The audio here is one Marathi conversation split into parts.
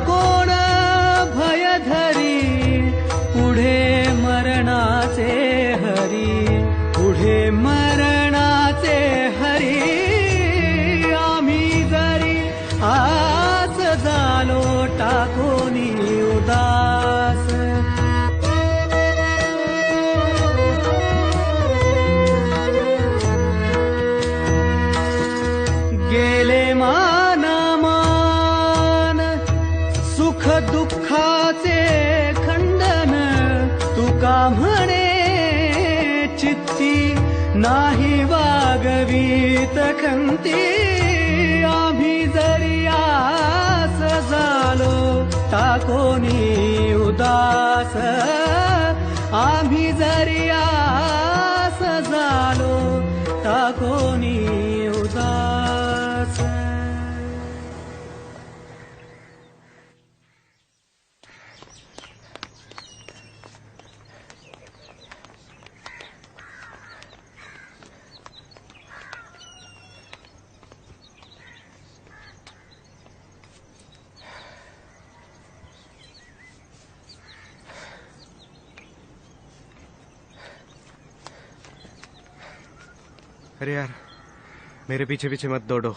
कोण भय धरी, पुढे मरणाचे हरी, पुढे मरणाचे हरी. आम्ही जरी आज झालो टाकोनी उदास, गेले मान मान सुख दुःखाचे खंडन. तुका म्हणे चित्ती नाही वागवीत खंती. आम्ही जरी आस झालो टाकोनी उदास, आम्ही जरी आस झालो टाकोनी उदास. अरे यार, मेरे पीछे पीछे मत दौड़ो.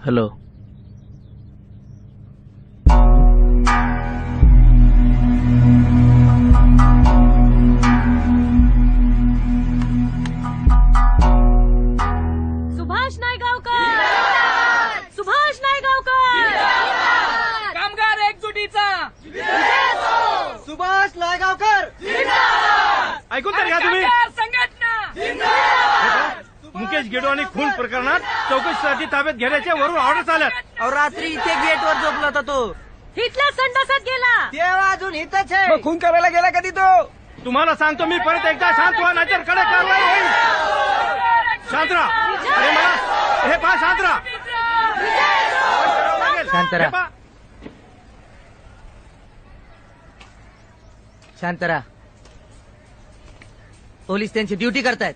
हॅलो. सुभाष नायगावकर, सुभाष नायगावकर, कामगार एकजुटीचा सुभाष नायगावकर ऐकून तर घ्या तुम्ही. संघटना मुकेश गिडवाणी खून प्रकरणात चौकशीसाठी ताब्यात घेण्याच्या वरून ऑर्डर आल्यात. अहो, रात्री इथे गेटवर झोपला होता तो. इथल्या संडासात गेला. तेव्हा अजून इथंच आहे. खून करायला गेला कधी तो? तुम्हाला सांगतो मी परत एकदा, शांत व्हा नाहीतर कडक कारवाई होईल. शांत राहा. अरे मला हे पहा, शांत राहा. शांत हे राहा. पहा. शांत राहा. पोलीस त्यांची ड्युटी करतायत.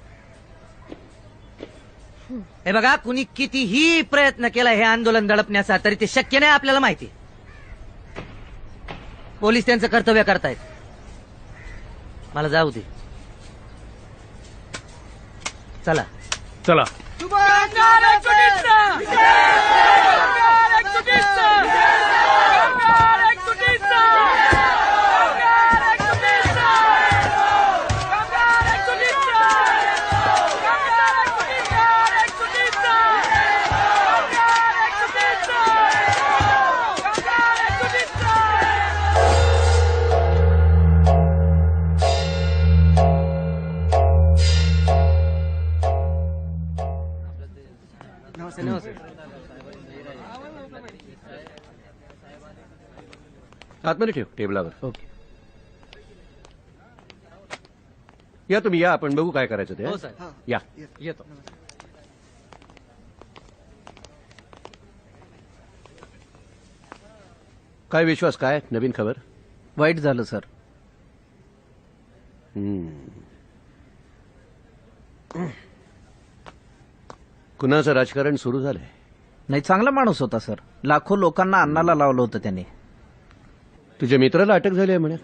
हे बघा, कुणी कितीही प्रयत्न केला हे आंदोलन दडपण्याचा, तरी ते शक्य नाही आपल्याला माहिती. पोलीस त्यांचं कर्तव्य करतायत. मला जाऊ दे. चला चला. कामगार एकजुटीचा, कामगार एकजुटीचा, कामगार एकजुटीचा, कामगार एकजुटीचा, कामगार एकजुटीचा, कामगार एकजुटीचा, कामगार एकजुटीचा, कामगार एकजुटीचा. आतमध्ये ठेव टेबलावर. ओके. या तुम्ही या, आपण बघू काय करायचं ते. हो सर. या. येतो. काय विश्वास, काय नवीन खबर? वाईट झालं सर. कुणाचं राजकारण सुरू झालंय. नाही, चांगला माणूस होता सर. लाखो लोकांना अन्नाला लावलं होतं त्याने. तुझ्या मित्राला अटक झाली आहे म्हणे.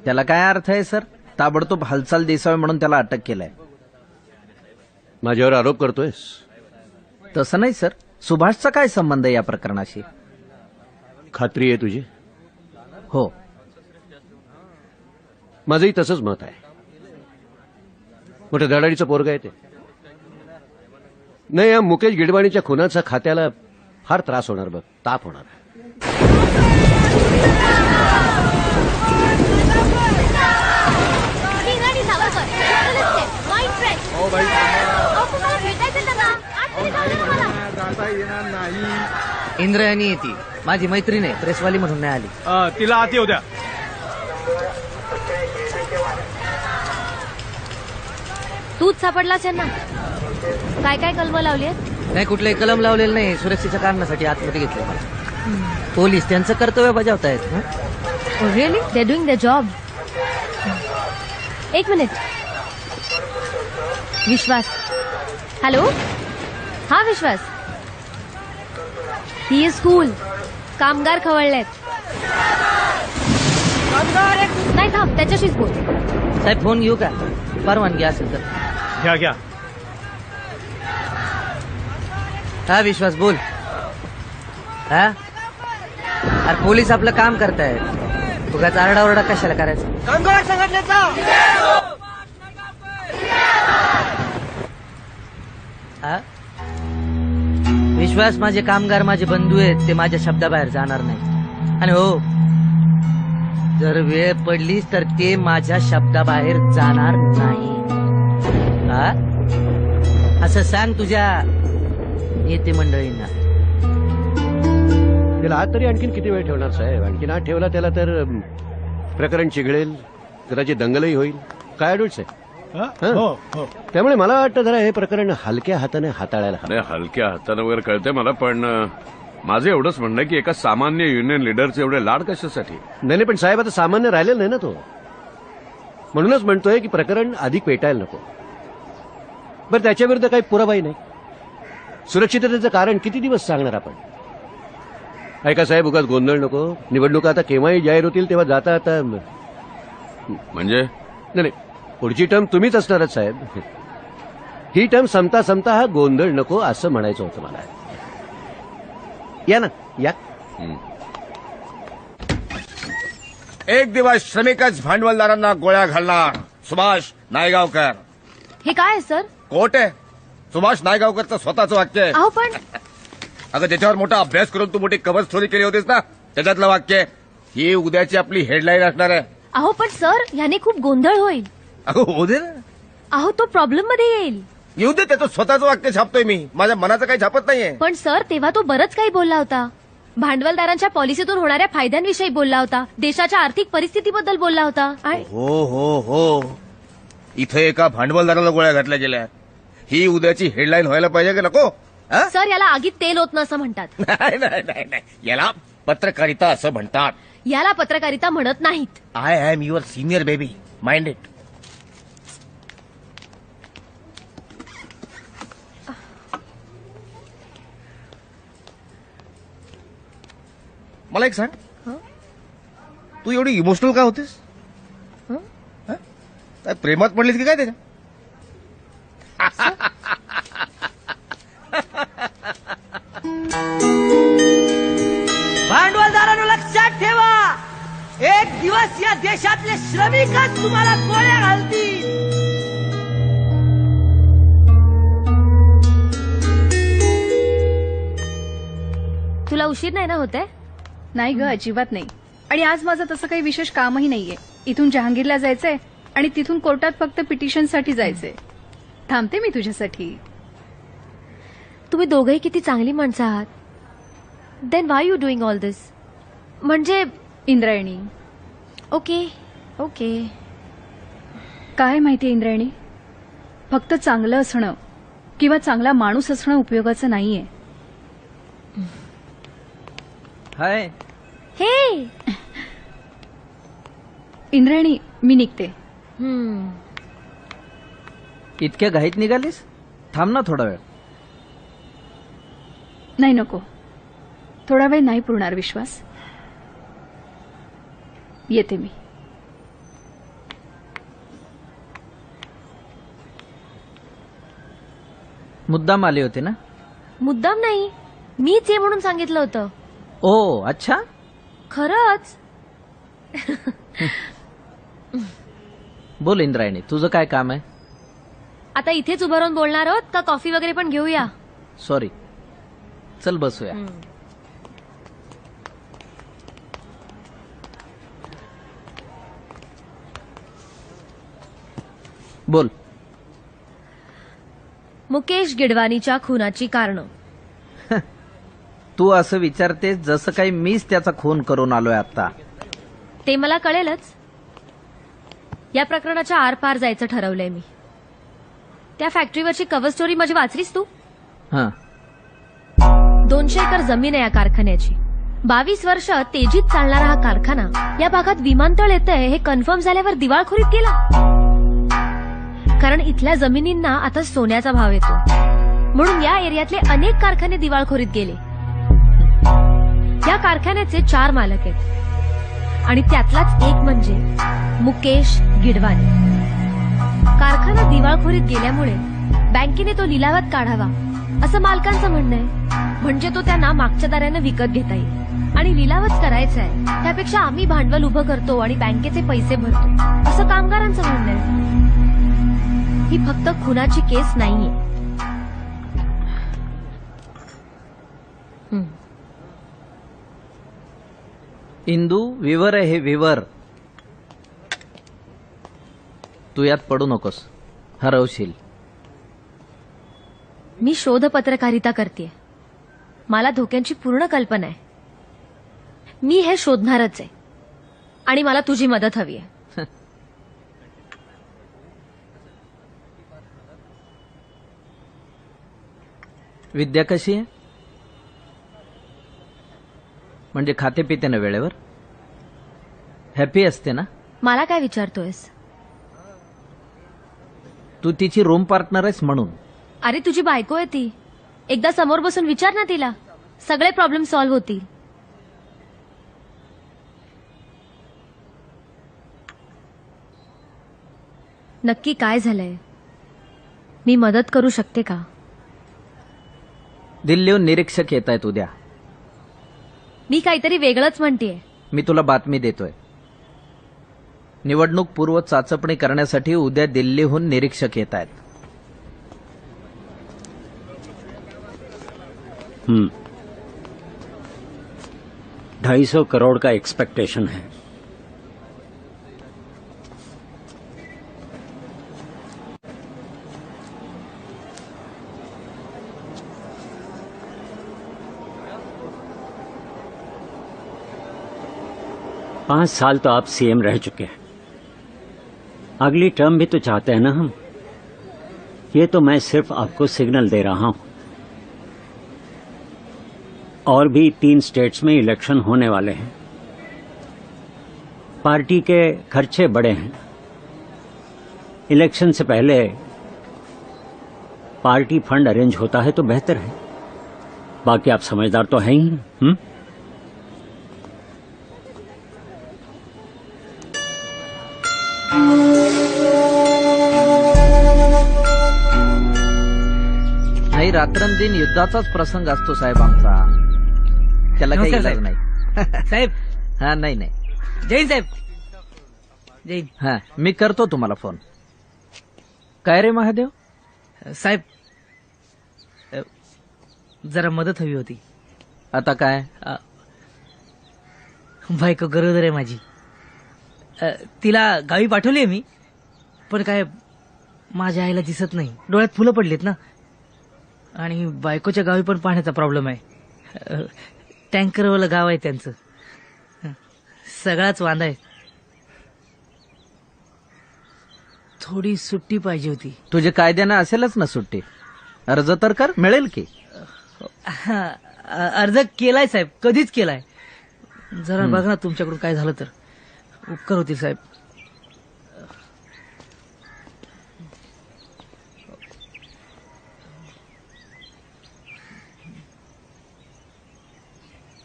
त्याला काय अर्थ आहे सर? ताबडतोब हालचाल दिसावी म्हणून त्याला अटक केलंय. माझ्यावर आरोप करतोयस? तसं नाही सर. सुभाषचा काय संबंध आहे या प्रकरणाशी? खात्री आहे तुझी? हो. माझंही तसंच मत आहे. मोठ्या धडाडीचं पोरग आहे ते. नाही, या मुकेश गिडवाणीच्या खुनाचा खात्याला फार त्रास होणार बघ, ताप होणार. राणी सावरकर, journalist आहे, mind fresh. अहो, तुम्हाला भेटायचं त्यांना. आतमध्ये जाऊ दे मला. इंद्रायणी येते, माझी मैत्रीण आहे, प्रेसवाली म्हणून नाही आली. तिला आत येऊ द्या. तूच सापडलास यांना. काय काय कलम लावली आहेत? नाही, कुठलंही कलम लावलेलं नाही. सुरक्षेच्या कारणासाठी आतमध्ये घेतले मला. पोलीस त्यांचं कर्तव्य बजावतायत. Really they doing the job. एक मिनिट. विश्वास. हॅलो. हा विश्वास. He is cool. कामगार खवळलेत. नाही थांब, त्याच्याशीच बोल. साहेब, फोन घेऊ का? परवानगी असेल तर. घ्या घ्या. हा विश्वास, बोल. हा, अरे पोलीस आपलं काम करतायत. उगाच आरडाओरडा कशाला करायचा? कामगार संघटनेचा हा? विश्वास, माझे कामगार माझे बंधू आहेत. ते माझ्या शब्दाबाहेर जाणार नाही. आणि हो, जर वेळ पडलीच तर ते माझ्या शब्दाबाहेर जाणार नाही. हा, असं सांग तुझ्या नेते मंडळींना. त्याला आत तरी आणखीन किती वेळ ठेवणार साहेब? आणखीन आत ठेवला त्याला तर प्रकरण चिघळेल, कदाचित दंगलही होईल. काय अडूच आहे? हो हो. त्यामुळे मला वाटतं जरा हे प्रकरण हलक्या हाताने हाताळायला हवं. नाही, हलक्या हातानं वगैरे कळतंय मला, पण माझं एवढंच म्हणणं आहे की एका सामान्य युनियन लिडरचे एवढे लाड कशासाठी? नाही, पण साहेब आता सामान्य राहिलेलं नाही ना तो. म्हणूनच म्हणतोय की प्रकरण अधिक पेटायला नको. बरं, त्याच्याविरुद्ध काही पुरावाही नाही. सुरक्षिततेचं कारण किती दिवस सांगणार आपण? ऐका साहेब, उगाच गोंधळ नको. निवडणुका आता केव्हाही जाहीर होतील तेव्हा जाता आता. म्हणजे नाही, पुढची टर्म तुम्हीच असणारच साहेब. ही टर्म संपता संपता हा गोंधळ नको असं म्हणायचं होतं मला. या ना, या. एक दिवस श्रमिकच भांडवलदारांना गोळ्या घालणार. सुभाष नायगावकर. हे काय आहे सर? कोट आहे. सुभाष नायगावकरचं स्वतःचं वाक्य आहे. अहो पण अगं, ज्याच्यावर मोठा अभ्यास करून तू मोठी कव्हर स्टोरी केली होतीस ना, त्याच्यातलं वाक्य आहे. ही उद्याची आपली हेडलाईन असणार आहे. अहो पण सर, ह्याने खूप गोंधळ होईल. अगं, होऊ दे ना. अहो, तो प्रॉब्लेम मध्ये येईल. येऊ दे, त्याचं स्वतःचं वाक्य छापतोय मी. माझ्या मनाचं काही छापत नाहीये. पण सर, तेव्हा तो बरंच काही बोलला होता. भांडवलदारांच्या पॉलिसीतून होणाऱ्या फायद्यांविषयी बोलला होता. देशाच्या आर्थिक परिस्थितीबद्दल बोलला होता. आणि हो हो हो, इथे एका भांडवलदाराला गोळ्या घातल्या गेल्या. ही उद्याची हेडलाईन व्हायला पाहिजे की नको? हा? सर, याला आगीत तेल ओतणं असं म्हणतात. नाही नाही नाही नाही, याला पत्रकारिता असं म्हणतात. याला पत्रकारिता म्हणत नाहीत. I am your senior baby, mind it. मला एक सांग, तू एवढी इमोशनल का होतीस? काय प्रेमात पडलीस की काय त्याच्या? भांडवलदारांनो, लक्षात ठेवा, एक दिवस या देशातले श्रमिकच तुम्हाला गोळ्या घालतील. तुला उशीर नाही ना होते? नाही ग, अजिबात नाही. आणि आज माझं तसं काही विशेष कामही नाहीये. इथून जहांगीरला जायचंय आणि तिथून कोर्टात फक्त पिटिशनसाठी जायचंय. थांबते मी तुझ्यासाठी. तुम्ही दोघंही किती चांगली माणसं आहात. Then why you doing all this? म्हणजे इंद्रायणी, ओके ओके. काय माहितीये इंद्रायणी, फक्त चांगलं असणं किंवा चांगला माणूस असणं उपयोगाचं नाहीये. हाय. हे इंद्रायणी, मी निघते. इतक्या घाईत निघालीस? थांब ना थोडा वेळ. नाही नको, थोडा वेळ नाही पुरणार विश्वास. येते मी. मुद्दाम आले होते ना? मुद्दाम नाही, मीच ये म्हणून सांगितलं होतं. ओ अच्छा. खरंच. बोल इंद्रायणी, तुझं काय काम आहे? आता इथेच उभं राहून बोलणार आहोत का कॉफी वगैरे पण घेऊया? सॉरी, चल बसूया. बोल. मुकेश गिडवानीच्या खुनाची कारणं. तू असं विचारतेस जसं काही मीच त्याचा खून करून आलोय आता. ते मला कळेलच. या प्रकरणाच्या आरपार जायचं ठरवलंय मी. त्या फॅक्टरीवरची कव्हर स्टोरी माझी वाचलीस तू? हां. 200 एकर जमीन आहे या कारखान्याची. 22 वर्ष तेजीत चालणारा हा कारखाना या भागात विमानतळ येतंय हे कन्फर्म झाल्यावर दिवाळखोरीत गेला. कारण इथल्या जमिनींना आता सोन्याचा भाव येतो, म्हणून या एरियातले अनेक कारखाने दिवाळखोरीत गेले. या कारखान्याचे 4 मालक आहेत आणि त्यातलाच एक म्हणजे मुकेश गिडवानी. कारखाना दिवाळखोरीत गेल्यामुळे बँकेने तो लिलावात काढावा असं मालकांचं म्हणणं आहे. म्हणजे तो त्यांना मागच्या दारानं विकत घेता येईल आणि लिलावच करायचा आहे. त्यापेक्षा आम्ही भांडवल उभं करतो आणि बँकेचे पैसे भरतो असं कामगारांचं म्हणणं आहे. ही फक्त खुनाची केस नाहीये. इंदू, विवर आहे हे विवर. तू यात पडू नकोस, हरवशील. मी शोध पत्रकारिता करते. मला धोक्यांची पूर्ण कल्पना आहे. मी हे शोधणारच आहे आणि मला तुझी मदत हवी आहे. विद्या कशी आहे? म्हणजे खाते पिते ना वेळेवर? हॅपी असते ना? मला काय विचारतोयस? तू तिची रूम पार्टनर आहेस म्हणून. अरे तुझी बायको आहे ती. एकदा समोर बसून विचार ना तिला, सगळे प्रॉब्लेम सॉल्व्ह होतील. नक्की काय झालंय? मी मदत करू शकते का? दिल्लीहून निरीक्षक येत आहेत उद्या. मी काहीतरी वेगळंच म्हणतेय. मी तुला बातमी देतोय. निवडणूक पूर्व चाचपणी करण्यासाठी उद्या दिल्लीहून निरीक्षक येत आहेत. 250 करोड़ का एक्सपेक्टेशन है. पांच साल तो आप सीएम रह चुके हैं. अगली टर्म भी तो चाहते हैं ना हम. ये तो मैं सिर्फ आपको सिग्नल दे रहा हूं. और भी 3 स्टेट्स में इलेक्शन होने वाले हैं. पार्टी के खर्चे बड़े हैं. इलेक्शन से पहले पार्टी फंड अरेंज होता है तो बेहतर है. बाकी आप समझदार तो हैं ही. नाही, रात्रंदिन युद्धाचाच प्रसंग असतो साहेब आमचा. त्याला काही नमस्कार, इलाज नाही. साहेब. हा, नाही. जैन साहेब. जैन हा, मी करतो तुम्हाला फोन. काय रे महादेव? साहेब, जरा मदत हवी होती. आता काय? बायको गरोदर आहे माझी. तिला गावी पाठवली मी, पण काय माझ्या आईला दिसत नाही. डोळ्यात फुलं पडलीत ना. आणि बायकोच्या गावी पण पाण्याचा प्रॉब्लेम आहे. टँकरवालं गाव आहे त्यांचं. सगळाच वांदा आहे. थोडी सुट्टी पाहिजे होती. तुझे कायद्यानं असेलच ना सुट्टी. अर्ज तर कर, मिळेल की. अर्ज केलाय साहेब, कधीच केलाय. जरा बघा ना तुमच्याकडून काय झालं तर उपकार होतील साहेब.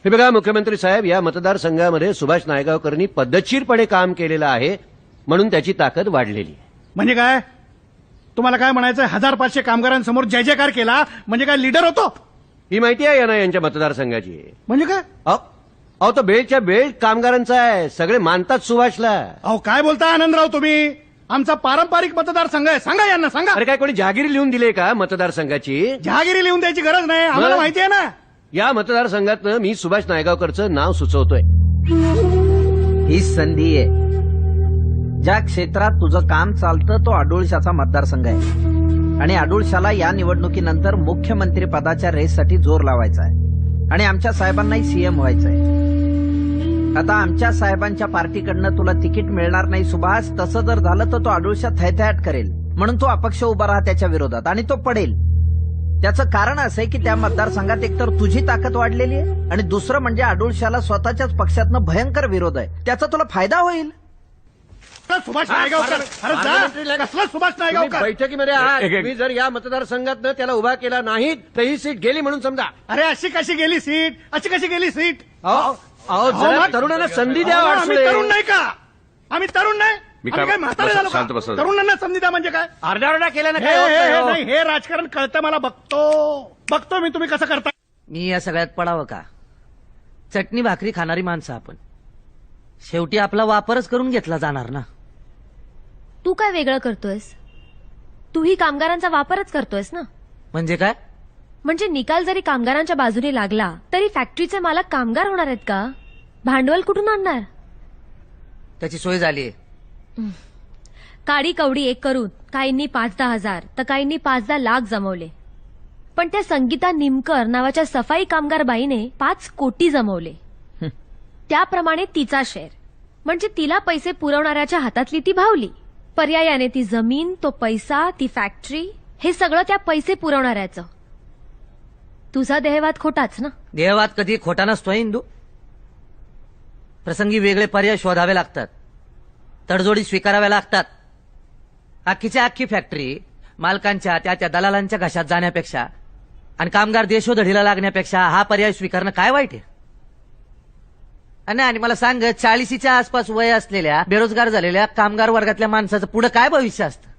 हे बघा मुख्यमंत्री साहेब, या मतदारसंघामध्ये सुभाष नायगावकरांनी पद्धतशीरपणे काम केलेलं आहे म्हणून त्याची ताकद वाढलेली आहे. म्हणजे काय तुम्हाला काय म्हणायचं? 1500 कामगारांसमोर जय जयकार केला म्हणजे काय लीडर होतो? ही माहिती आहे यांना यांच्या मतदारसंघाची. म्हणजे काय? अहो तो बेल्टच्या बेल्ट कामगारांचा आहे, सगळे मानतात सुभाषला. अहो काय बोलता आनंदराव तुम्ही? आमचा पारंपरिक मतदारसंघ आहे, सांगा यांना सांगा. अरे काय कोणी जहागिरी लिहून दिली का मतदारसंघाची? जहागिरी लिहून द्यायची गरज नाही, आम्हाला बरं. माहिती आहे ना. या मतदारसंघातनं मी सुभाष नायगावकरचं नाव सुचवतोय. ही संधी आहे. ज्या क्षेत्रात तुझं काम चालतं तो अडुळशाचा मतदारसंघ आहे आणि अडुळशाला या निवडणुकीनंतर मुख्यमंत्री पदाच्या रेससाठी जोर लावायचा आहे आणि आमच्या साहेबांनाही सीएम व्हायचं आहे. आता आमच्या साहेबांच्या पार्टीकडनं तुला तिकीट मिळणार नाही सुभाष. तसं जर झालं तर तो अडुळशा थैथयाट करेल, म्हणून तो अपक्ष उभा राहा त्याच्या विरोधात आणि तो पडेल. त्याचं कारण असं आहे की त्या मतदारसंघात एकतर तुझी ताकद वाढलेली आहे आणि दुसरं म्हणजे अडुळशाला स्वतःच्याच पक्षातनं भयंकर विरोध आहे. त्याचा तुला फायदा होईल. सुभाष नायगावकर, अरे जा. कसला सुभाष नायगावकर? बैठकीमध्ये आहात. तुम्ही जर या मतदारसंघातनं त्याला उभा केला नाही तर ही सीट गेली म्हणून समजा. अरे अशी कशी गेली सीट? अशी कशी गेली सीट? अहो जरा मग? तरुणांना संधी द्या. आम्ही तरुण नाही का? आम्ही तरुण नाही? मी आम्ही काय म्हातारे झालो शांत का? बसा. तरुणांना संधी द्या म्हणजे काय? आरडाओरडा केल्यानं हे, काय होत हे, नाही, हे, हो. नाही, हे राजकारण कळतं मला. बघतो मी तुम्ही कसं करता. मी या सगळ्यात पडावं का? चटणी भाकरी खाणारी माणसं आपण. शेवटी आपला वापरच करून घेतला जाणार ना. तू काय वेगळं करतोयस? तूही कामगारांचा वापरच करतोयस ना. म्हणजे काय? म्हणजे निकाल जरी कामगारांच्या बाजूने लागला तरी फॅक्टरीचे मालक कामगार होणार आहेत का? भांडवल कुठून आणणार? त्याची सोय झालीये. काडी कवडी एक करून काहींनी 5-10 हजार तर काहींनी 5-10 लाख जमवले. पण त्या संगीता निमकर नावाच्या सफाई कामगार बाईने 5 कोटी जमवले. त्याप्रमाणे तिचा शेअर म्हणजे तिला पैसे पुरवणाऱ्याच्या हातातली ती भावली. पर्यायाने ती जमीन, तो पैसा, ती फॅक्टरी हे सगळं त्या पैसे पुरवणाऱ्याचं. तुझा देहवाद खोटाच ना. देहवाद कधी खोटा नसतोय इंदू. प्रसंगी वेगळे पर्याय शोधावे लागतात, तडजोडी स्वीकाराव्या लागतात. अख्खीच्या अख्खी फॅक्टरी मालकांच्या त्या दलालांच्या घशात जाण्यापेक्षा आणि कामगार देशोधडीला लागण्यापेक्षा हा पर्याय स्वीकारणं काय वाईट आहे? आणि मला सांग, 40च्या आसपास वय असलेल्या बेरोजगार झालेल्या कामगार वर्गातल्या माणसाचं पुढे काय भविष्य असतं?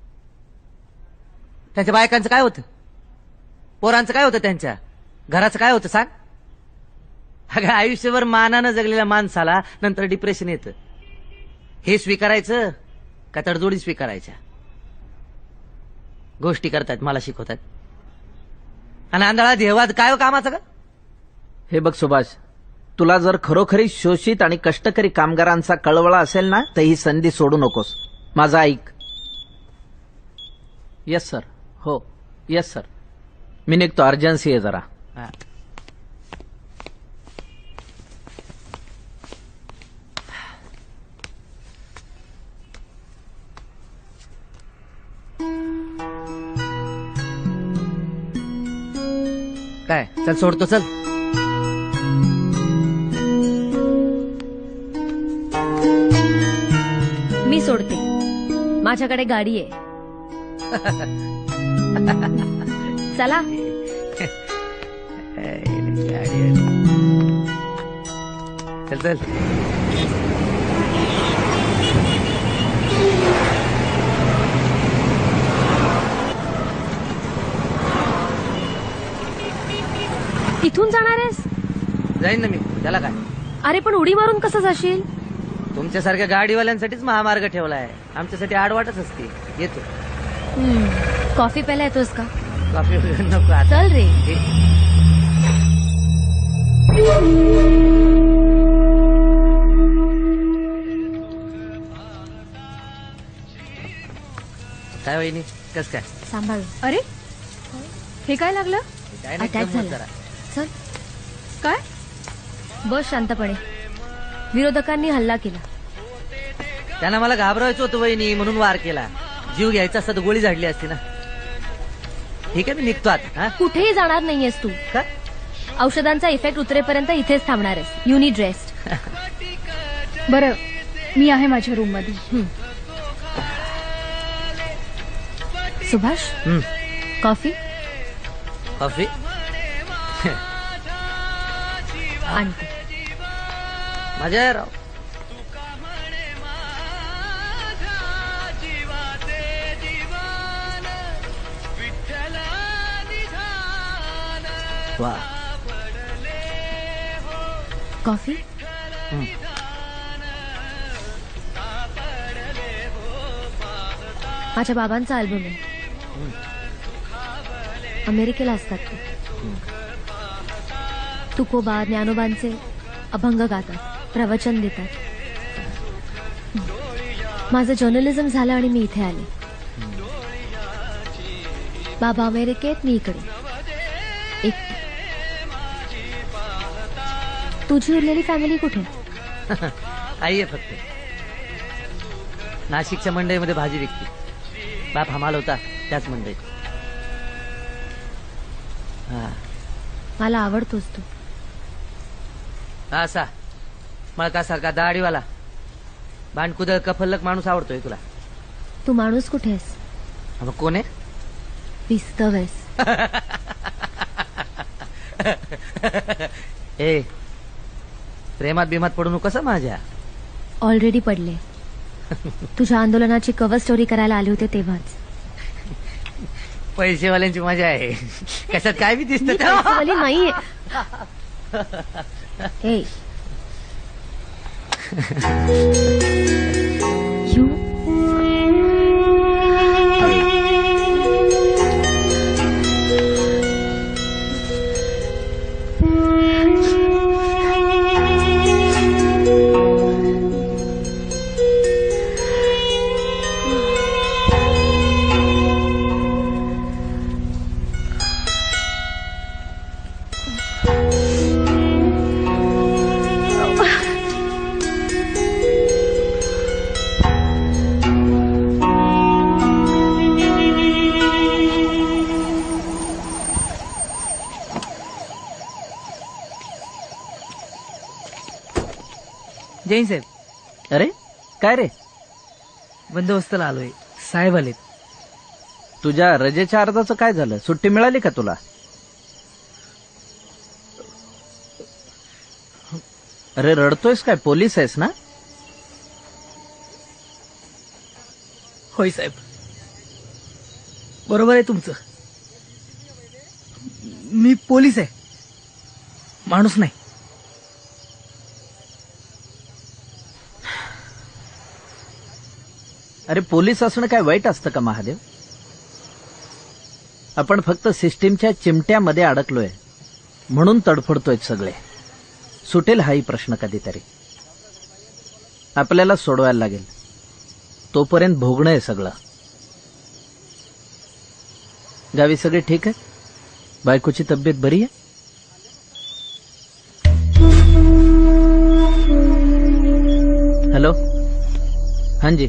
त्यांच्या बायकांचं काय होतं? पोरांचं काय होतं? त्यांच्या घराचं काय होतं? सांग. अगं आयुष्यभर मानानं जगलेल्या माणसाला नंतर डिप्रेशन येतं. हे स्वीकारायचं का तडजोडी स्वीकारायच्या? गोष्टी करतायत, मला शिकवतात. आणि आंधळा देहवाद काय हो कामाचं का? हे बघ सुभाष, तुला जर खरोखरी शोषित आणि कष्टकरी कामगारांचा कळवळा असेल ना तर ही संधी सोडू नकोस. माझा ऐक. Yes sir. हो येस सर. मी निघतो, अर्जन्सी आहे जरा. काय चल सोडतो, चल. मी सोडते, माझ्याकडे गाडी आहे. चला. चल चल. इथून जाणार आहेस? जाईन ना मी, त्याला काय. अरे पण उडी मारून कसं जाशील? तुमच्यासारख्या गाडीवाल्यांसाठीच महामार्ग ठेवलाय, आमच्यासाठी आडवाटच असते. येतो. कॉफी प्यायला येतोस का? कॉफी वगैरे नको आता. चल रे. काय वहिनी, कस काय? सांभाळ. अरे हे काय लागलं? काय नाही, अटॅक गंमत झाला. जरा. चल काय? बस शांतपणे. विरोधकांनी हल्ला केला. त्यांना मला घाबरायचं होतं वहिनी, म्हणून वार केला. जीव घ्यायचा असता तर गोळी झाडली असती ना. ठीक आहे, मी निघतो आता. हा? कुठेही जाणार नाहीयेस तू. का? औषधांचा इफेक्ट उतरेपर्यंत इथेच थांबणार आहेस. You need rest. बरं, मी आहे माझ्या रूम मध्ये. सुभाष, कॉफी कॉफी आणते. मजा आहे राव. वा. कॉफी. माझ्या बाबांचा अल्बम आहे. अमेरिकेला असतात ते. तुकोबा ज्ञानोबांचे अभंग गातात, प्रवचन देतात. माझं जर्नलिझम झालं आणि मी इथे आले. बाबा अमेरिकेत, मी इकडे एकटी. तुझी उरलेली फॅमिली कुठे? आई आहे फक्त. नाशिकच्या मंडईमध्ये भाजी विकते. बाप हमाल होता त्याच मंडईत. हा. मला आवडतोस तू. असा मळकासारखा दाढीवाला भांडकुदळ कफल्लक माणूस आवडतोय तुला? तू माणूस कुठे आहेस? मग कोण आहे? पिस्तव आहेस. ए, प्रेमात बिमात पडू नको कसं माझ्या. ऑलरेडी पडले. तुझ्या आंदोलनाची कव्हर स्टोरी करायला आले होते तेव्हाच. पैसेवाल्यांची मजा आहे. कशात काय बी मी दिसत. पैसेवाली नाहीये. ए. You? जैन साहेब. अरे काय रे, बंदोबस्ताला आलोय. साहेब आलेत. तुझ्या रजेच्या अर्जाचं काय झालं? सुट्टी मिळाली का तुला? अरे रडतोयस काय? पोलीस आहेस ना? होय साहेब, बरोबर आहे तुमचं. मी पोलीस आहे, माणूस नाही. अरे पोलीस असणं काय वाईट असतं का महादेव? आपण फक्त सिस्टीमच्या चिमट्यामध्ये अडकलोय म्हणून तडफडतोय सगळे. सुटेल हाही प्रश्न कधीतरी. आपल्याला सोडवायला लागेल. तोपर्यंत भोगणं आहे सगळं. गावी सगळे ठीक आहे? बायकोची तब्येत बरी आहे? हेलो. हाँ जी.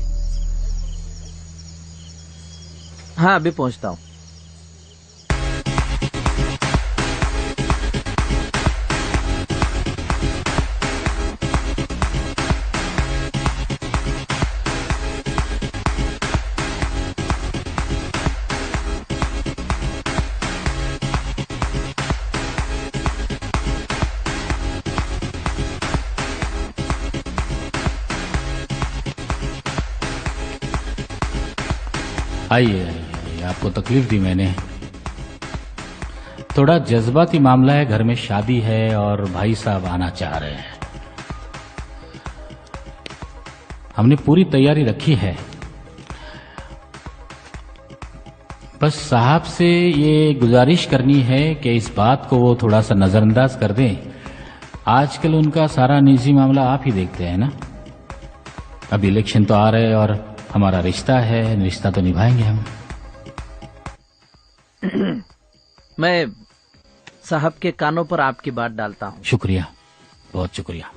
हाँ अभी पहुंचता हूं. आइए, आपको तकलीफ दी मैंने. थोड़ा जज्बाती मामला है. घर में शादी है और भाई साहब आना चाह रहे हैं. हमने पूरी तैयारी रखी है. बस साहब से ये गुजारिश करनी है कि इस बात को वो थोड़ा सा नजरअंदाज कर दें. आजकल उनका सारा निजी मामला आप ही देखते हैं ना. अब इलेक्शन तो आ रहे हैं और हमारा रिश्ता है, रिश्ता तो निभाएंगे हम. मैं साहब के कानों पर आपकी बात डालता हूं. शुक्रिया, बहुत शुक्रिया.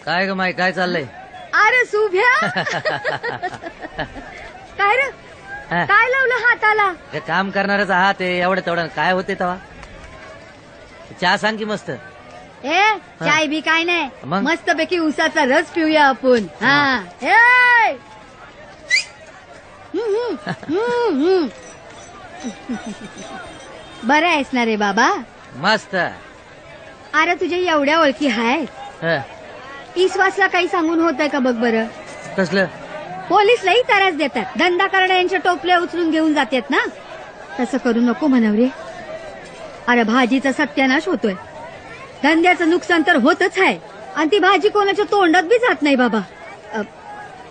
काय ग माय, काय चाललंय? अरे सुभ्या. काय रे, हा. काय लावलं हाताला? हे काम करणारच आहात. एवढं तेवढं काय होते तेव्हा? चहा सांग की मस्त. ए चाय बी काय नाही, मग? मस्त पैकी उसाचा रस पिऊया आपण. हा. ए बरं आहेस ना रे बाबा? मस्त. अरे तुझ्या एवढ्या ओळखी आहेत, हं, ईश्वासला काही सांगून होतंय का बघ बरं. कसलं? पोलीस लई त्रास देतात, धंदा करणाऱ्यांच्या टोपल्या उचलून घेऊन जातात ना. तसं करू नको म्हणाव रे. अरे भाजीचा सत्यानाश होतोय, धंद्याचं नुकसान तर होतच आहे, आणि ती भाजी कोणाच्या तोंडात बी जात नाही बाबा.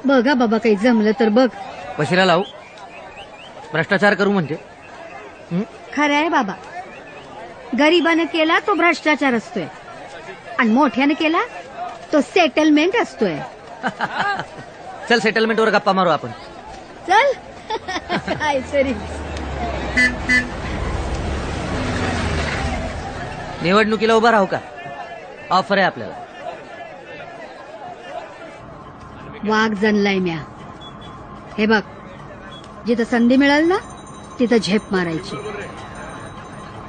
बघा बाबा, काही जमलं तर बघ. वशिला लावू? भ्रष्टाचार करू म्हणजे? खरं आहे बाबा, गरीबानं केला तो भ्रष्टाचार असतोय, आणि मोठ्यानं केला तो सेटलमेंट असतोय. चल सेटलमेंटवर गप्पा मारू आपण. चल. काय तरी. निवडणुकीला उभा राहू का? ऑफर आहे आपल्याला. वाघ जनलाय म्या. हे बघ, जिथं संधी मिळेल ना तिथं झेप मारायची.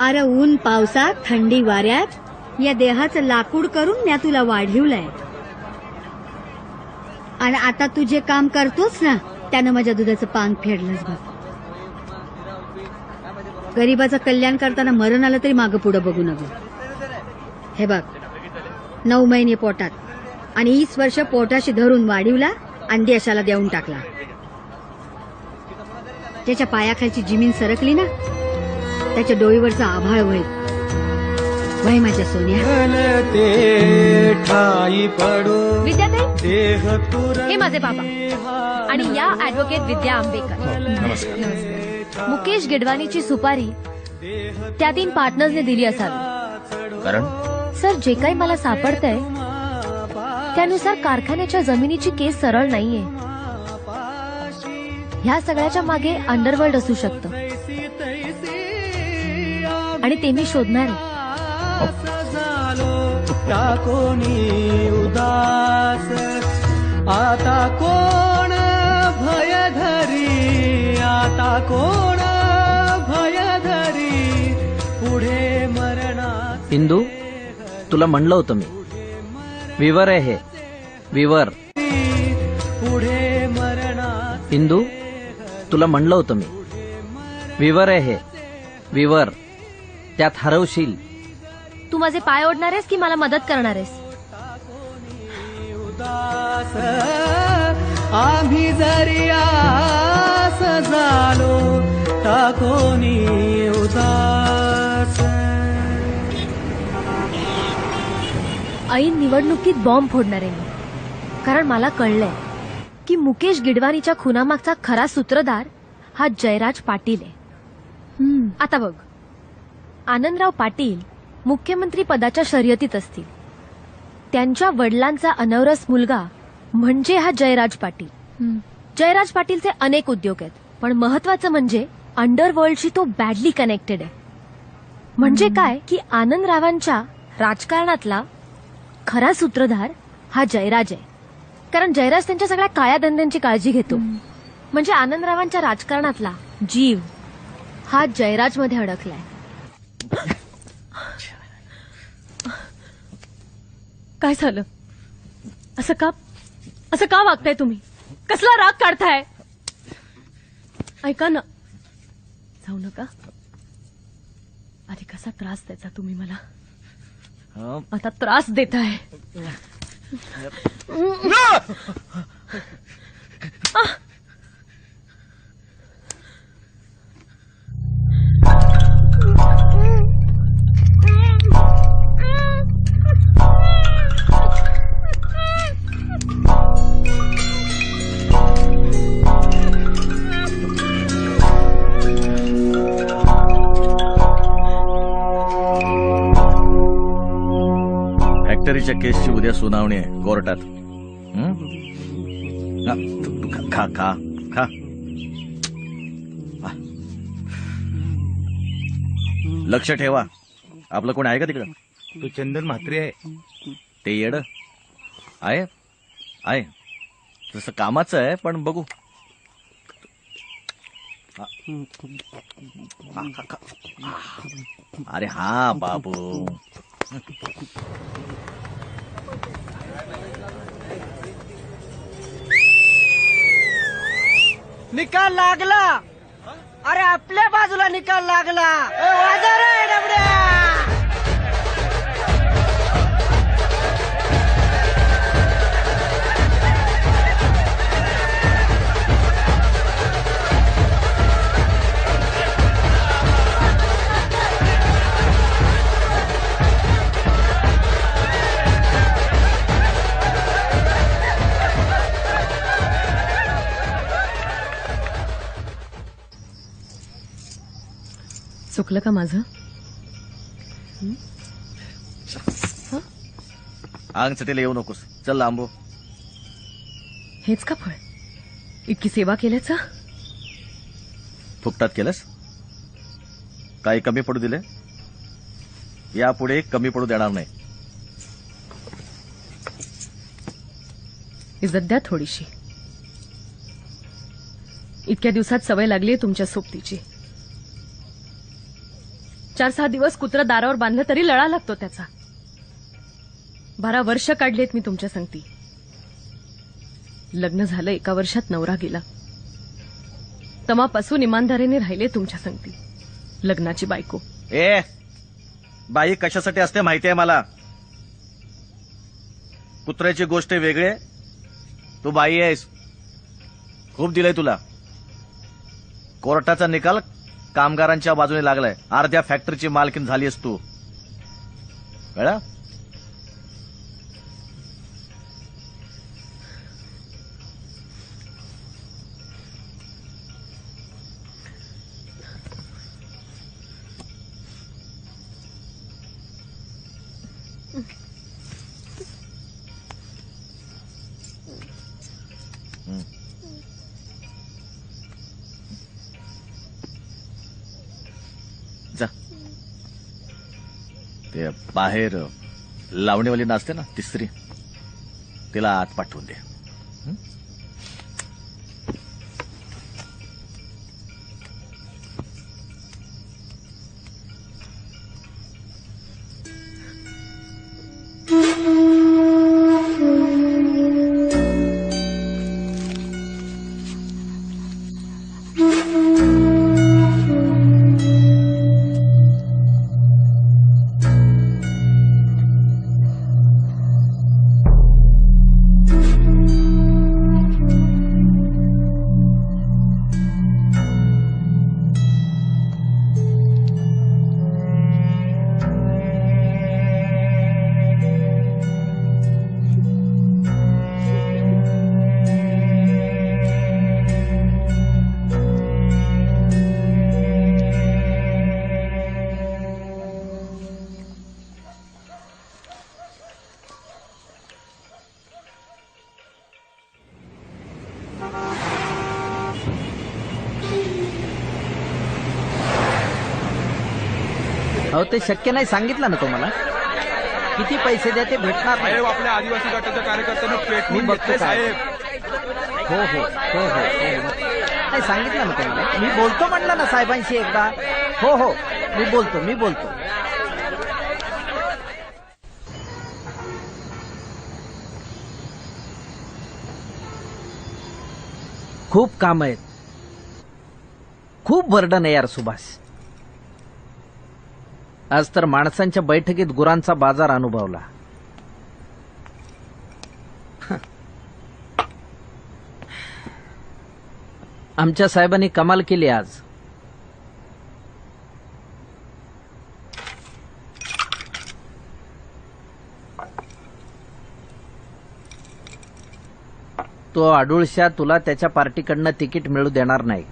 अरे ऊन पावसात थंडी वाऱ्यात या देहाचं लाकूड करून म्या तुला वाढवलंय, आणि आता तू जे काम करतोस ना त्यानं माझ्या दुधाचं पान फेडलंच बघ. गरीबाचं कल्याण करताना मरण आलं तरी मागं पुढं बघू नको. हे बघ, 9 महिने पोटात आणि 20 वर्ष पोटाशी धरून वाढीवला आणि देशाला देऊन टाकला. त्याच्या पायाखालची जमीन सरकली ना, त्याच्या डोईवरचा आभाळ होईल. वय माझ्या सोन्या. विद्याताई, हे माझे बाबा आणि या ऍडव्होकेट विद्या आंबेकर. मुकेश गिडवानीची सुपारी त्या 3 पार्टनर्सने दिली असावी. कारण सर, जे काही मला सापडतंय त्यानुसार कारखान्याच्या जमिनीची केस सरळ नाहीये. ह्या सगळ्याच्या मागे अंडरवर्ल्ड असू शकतं, आणि ते मी शोधणार आहे. टाकोनी उदास आता कोण भय धरी, आता कोण भय धरी, पुढे मरणा. इंदू, तुला म्हणलं होतं मी, विवर आहे हे, विवर. पुढे मरणा. इंदू, तुला म्हणलं होतं मी, विवर आहे हे, विवर. त्यात हरवशील. तू माझे पाय ओढणार आहेस की मला मदत करणार आहेस? उदास आम्ही जरी आस झालो, टाकोनी उदास. ऐन निवडणुकीत बॉम्ब फोडणार आहे मी, कारण मला कळलंय की मुकेश गिडवानीच्या खुनामागचा खरा सूत्रधार हा जयराज पाटील आहे. आता बघ, आनंदराव पाटील मुख्यमंत्री पदाच्या शर्यतीत असतील. त्यांच्या वडिलांचा अनवरस मुलगा म्हणजे हा जयराज पाटील. जयराज पाटीलचे अनेक उद्योग आहेत, पण महत्वाचं म्हणजे अंडरवर्ल्डशी तो बॅडली कनेक्टेड आहे. म्हणजे काय की आनंदरावांच्या राजकारणातला खरा सूत्रधार हा जयराज आहे, कारण जयराज त्यांच्या सगळ्या काळ्या धंद्यांची काळजी घेतो. म्हणजे आनंदरावांच्या राजकारणातला जीव हा जयराजमध्ये अडकलाय. काय झालं? असं का वागताय तुम्ही? कसला राग काढताय? ऐका ना, जाऊ नका. आधी कसा त्रास द्यायचा तुम्ही मला, आता त्रास देताय. फॅक्टरीच्या केसची उद्या सुनावणी आहे कोर्टात. खा खा खा. लक्ष ठेवा, आपलं कोण आहे का तिकडं? तो चंदन म्हात्रे आहे. ते येड आहे आहे तसं कामाचं आहे, पण बघू. अरे हा बाबू, निकाल लागला. अरे आपल्या बाजूला निकाल लागला. वाजा रे डबड्या. चुकलं का माझं? अंग चटेला येऊ नकोस. चल लांबो. हेच का फळ? इतकी सेवा केल्याचं? फुकटात केलंस? काही कमी पडू दिले? यापुढे कमी पडू देणार नाही. इज्जत द्या थोडीशी. इतक्या दिवसात सवय लागली तुमच्या सोबतीची. 4-6 दिवस कुत्रा दारावर बांधलं तरी लळा लागतो त्याचा. 12 वर्ष काढलेत मी तुमच्या संगती. लग्न झालं 1 वर्षात नवरा गेला. तमापासून इमानदारीने राहिले तुमच्या संगती. लग्नाची बायको. ए बाई कशासाठी असते माहिती आहे मला. कुत्र्याची गोष्ट वेगळे. तू बाई आहेस. खूप दिलंय तुला. कोर्टाचा निकाल कामगारांच्या बाजूने लागलाय. अर्ध्या फॅक्टरीची मालकीन झालीस तू. कळलं? जा. ते बाहेर लावणीवाली नाचते ना तिसरी, तिला आत पाठवून दे. अहो ते शक्य नाही सांगितलं ना तुम्हाला. किती पैसे द्या ते भेटणार नाही. आपल्या आदिवासी गटाच्या कार्यकर्त्यांना मी पेटवून बघतो घेतलंय साहेब. साहेब. हो हो हो हो हो. नाही सांगितलं ना तुम्हाला. मी बोलतो म्हटलं ना साहेबांशी एकदा. हो हो मी बोलतो. खूप काम आहेत. खूप बर्डन आहे यार सुभाष. आज तर माणसांच्या बैठकीत गुरांचा बाजार अनुभवला. आमच्या साहेबांनी कमाल केली आज. तो आडुळशा तुला त्याच्या पार्टीकडनं तिकीट मिळू देणार नाही.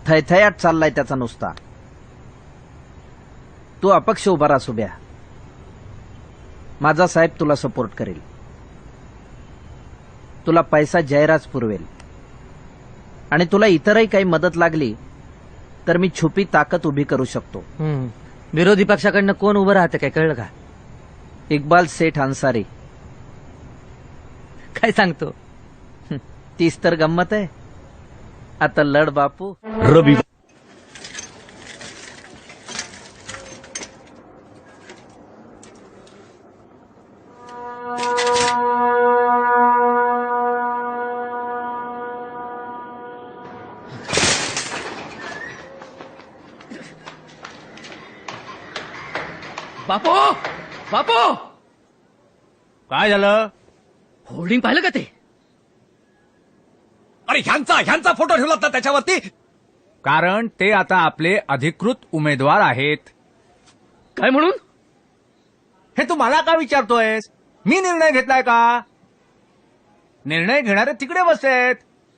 थैथयाट चाललाय त्याचा नुसता. तू अपक्ष उभा राहा सुभ्या. माझा साहेब तुला सपोर्ट करेल. तुला पैसा जयराज पुरवेल. आणि तुला इतरही काही मदत लागली तर मी छुपी ताकद उभी करू शकतो. विरोधी पक्षाकडनं कोण उभं राहतं काय कळलं का? इक्बाल सेठ अन्सारी. काय सांगतो? तीच तर गंमत आहे. आता लढ बापू. रवी बापू बापू काय झालं? होर्डिंग पाहिलं का ते? अरे ह्यांचा फोटो ठेवला होता त्याच्यावरती. कारण ते आता आपले अधिकृत उमेदवार आहेत. काय म्हणून? हे तू मला का विचारतोयस? मी निर्णय घेतलाय का? निर्णय घेणारे तिकडे बसलेत,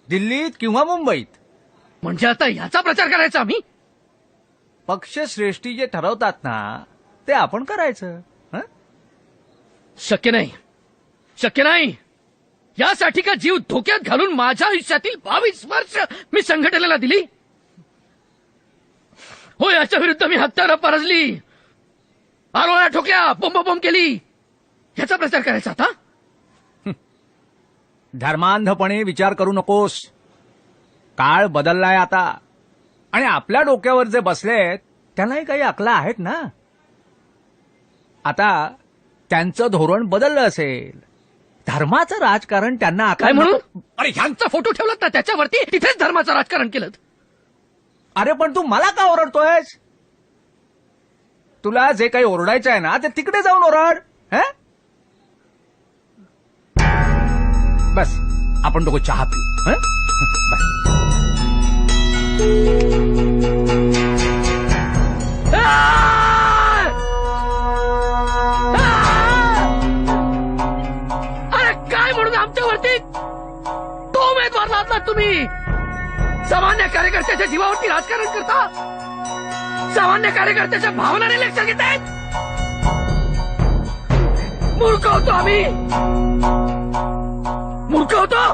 दिल्लीत किंवा मुंबईत. म्हणजे आता ह्याचा प्रचार करायचा आम्ही? पक्षश्रेष्ठी जे ठरवतात ना ते आपण करायचं. हं? शक्य नाही, शक्य नाही. यासाठी का जीव धोक्यात घालून माझ्या आयुष्यातील 22 वर्ष मी संघटनेला दिली? हो, याच्या विरुद्ध मी हत्यारं परजली, आरोळ्या ठोकल्या, बोंबाबोंब केली. ह्याचा प्रचार करायचा आता? धर्मांधपणे विचार करू नकोस. काळ बदललाय आता, आणि आपल्या डोक्यावर जे बसलेत त्यांनाही काही अकला आहेत ना. आता त्यांचं धोरण बदललं असेल. धर्माचं राजकारण त्यांना काय म्हणून? अरे ह्यांचा फोटो ठेवलात ना त्याच्यावरती, तिथेच धर्माचं राजकारण केलं. अरे पण तू मला का ओरडतोयस? तुला जे काही ओरडायचं आहे ना ते तिकडे जाऊन ओरड. हं? बस आपण दोघं चहा पिऊ. हं? बस. अरे काय म्हणून आमच्यावरती तो उमेदवार लादलात तुम्ही? सामान्य कार्यकर्त्याच्या जीवावरती राजकारण करता? सामान्य कार्यकर्त्याच्या भावनाने लक्ष घेत आहेत? मूर्ख होतो आम्ही, मूर्ख होतो.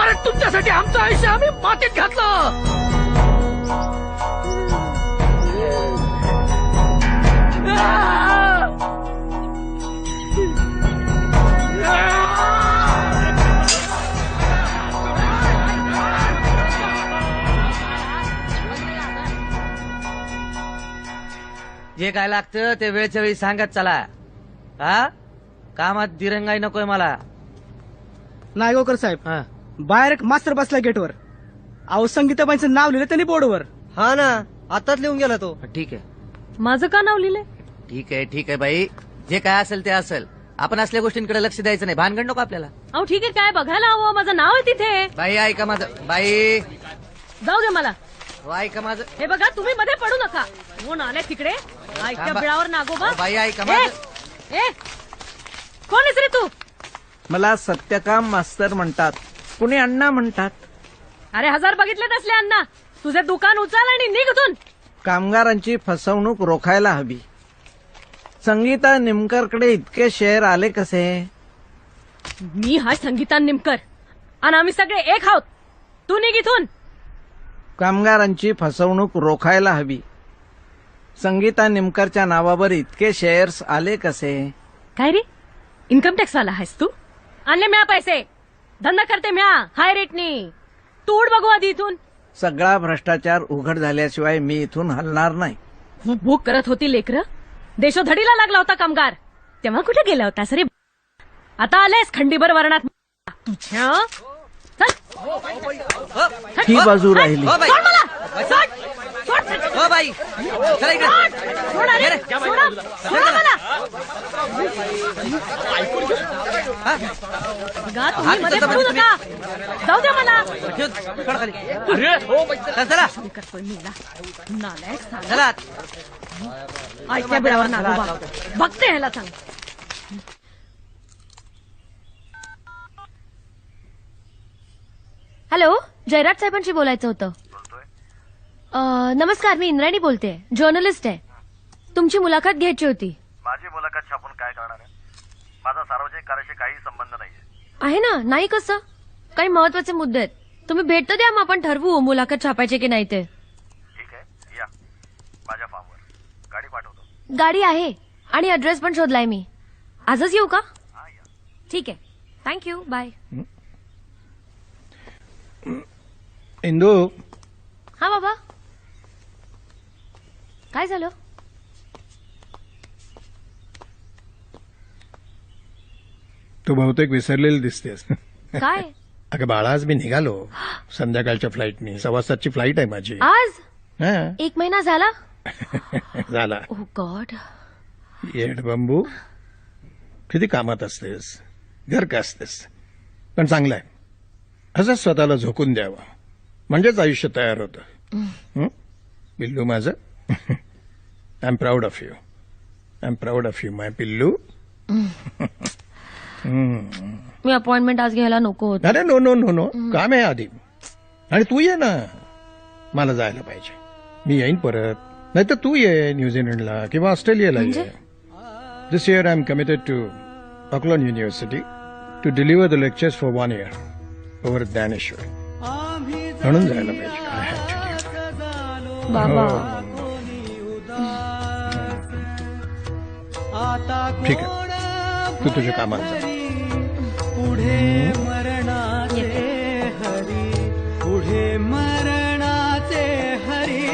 अरे तुमच्यासाठी आमचं आयुष्य आम्ही मातीत घातलं. जे काय लागतं ते वेळच्या वेळी सांगत चला. हा, कामात दिरंगाई नकोय मला. नायगावकर साहेब, बाहेर एक मास्तर बसला गेटवर. अहो संगीताबाईंचं नाव लिहिलं त्यांनी बोर्डवर. हा ना, आताच लिहून गेला तो. ठीक आहे, माझं का नाव लिहिलंय? ठीक आहे, ठीक आहे बाई. जे काय असेल ते असेल. आपण असल्या गोष्टींकडे लक्ष द्यायचं नाही. भानगड नको आपल्याला. अहो ठीक आहे, काय बघायला हवं? माझं नाव आहे तिथे. बाई ऐका माझं. बाई जाऊ दे मला. हो, ऐका माझं. हे बघा, तुम्ही मध्ये पडू नका. कोण आले तिकडे? आयत्या थांबा. बिळावर नागोबा. हो, बाई ऐका माझं. ए, कोण आहेस रे तू? मला सत्यकाम मास्तर म्हणतात, कुणी अण्णा म्हणतात. अरे 1000 बघितले नसले अण्णा. तुझे दुकान उचल आणि निघ इथून. कामगारांची फसवणूक रोखायला हवी. संगीता निमकरकडे इतके शेअर आले कसे? मी हा संगीता निमकर आणि आम्ही सगळे एक आहोत. तू निघ इथून. कामगारांची फसवणूक रोखायला हवी. संगीता निमकरच्या नावावर इतके शेअर्स आले कसे? काय रे, इन्कम टॅक्स वाला आहेस तू? आणले म्या पैसे, धंदा करते म्या हाय रेटनी. तू उड बघू आधी इथून. सगळा भ्रष्टाचार उघड झाल्याशिवाय मी इथून हलणार नाही. भूक करत होती लेकर. देशोधडीला लागला होता कामगार, तेव्हा कुठे गेला होतास रे? आता आलेस खंडीभर वर्णात तुझ्या. ही बाजू राहिली. हो बाई, सोड मला. सोड. सोड. हो बाई, चला इकडे. सोड अरे. सोडा. सोडा मला. बघा, तुम्ही मध्ये पडू नका. जाऊ द्या मला. चला करतोय मीला. नालायक साला. चला. आयत्या बिळावर नागोबा. बघते ह्याला सांग. हॅलो, जयराज साहेबांशी बोलायचं होतं. नमस्कार, मी इंद्राणी बोलते, जर्नलिस्ट आहे. तुमची मुलाखत घ्यायची होती. माझी मुलाखत छापून काय करणार आहे? माझा सार्वजनिक कार्याशी काही संबंध नाहीये. आहे ना, नाही कसं? काही महत्वाचे मुद्दे आहेत. तुम्ही भेट तर द्या, मग आपण ठरवू मुलाखत छापायची की नाही ते. ठीक आहे, या माझ्या फार्मवर. गाडी पाठवतो. गाडी आहे आणि ऍड्रेस पण शोधलाय मी. आजच येऊ का? ठीक आहे, थँक्यू, बाय. इंदू, हा बाबा, काय झालं? तू बहुतेक विसरलेली दिसतेस. काय? अगं बाळा, आज मी निघालो संध्याकाळच्या फ्लाईटनी. 7:15ची फ्लाईट आहे माझी. आज हा. 1 महिना झाला. झाला. ओ गॉड. येड बांबू, किती कामात असतेस, घर का असतेस, पण चांगलं आहे. असंच स्वतःला झोकून द्यावं, म्हणजेच आयुष्य तयार होतं. पिल्लू माझं, I am proud of you. I am proud of you my पिल्लू. मी अपॉइंटमेंट आज घ्यायला नको होत. अरे नो नो नो नो, काम आहे आधी. आणि तू ये ना, मला जायला पाहिजे. मी येईन परत, नाही तर तू ये न्यूझीलंडला किंवा ऑस्ट्रेलियाला ये. This year I am committed to Auckland university to deliver the lectures for 1 year over Dnyaneshwar. म्हणून जायला पाहिजे. I have to. बाबा ठीक आहे, तू तुझ्या कामात जा. पुढे मरणाचे हरी, पुढे मरणाचे हरी.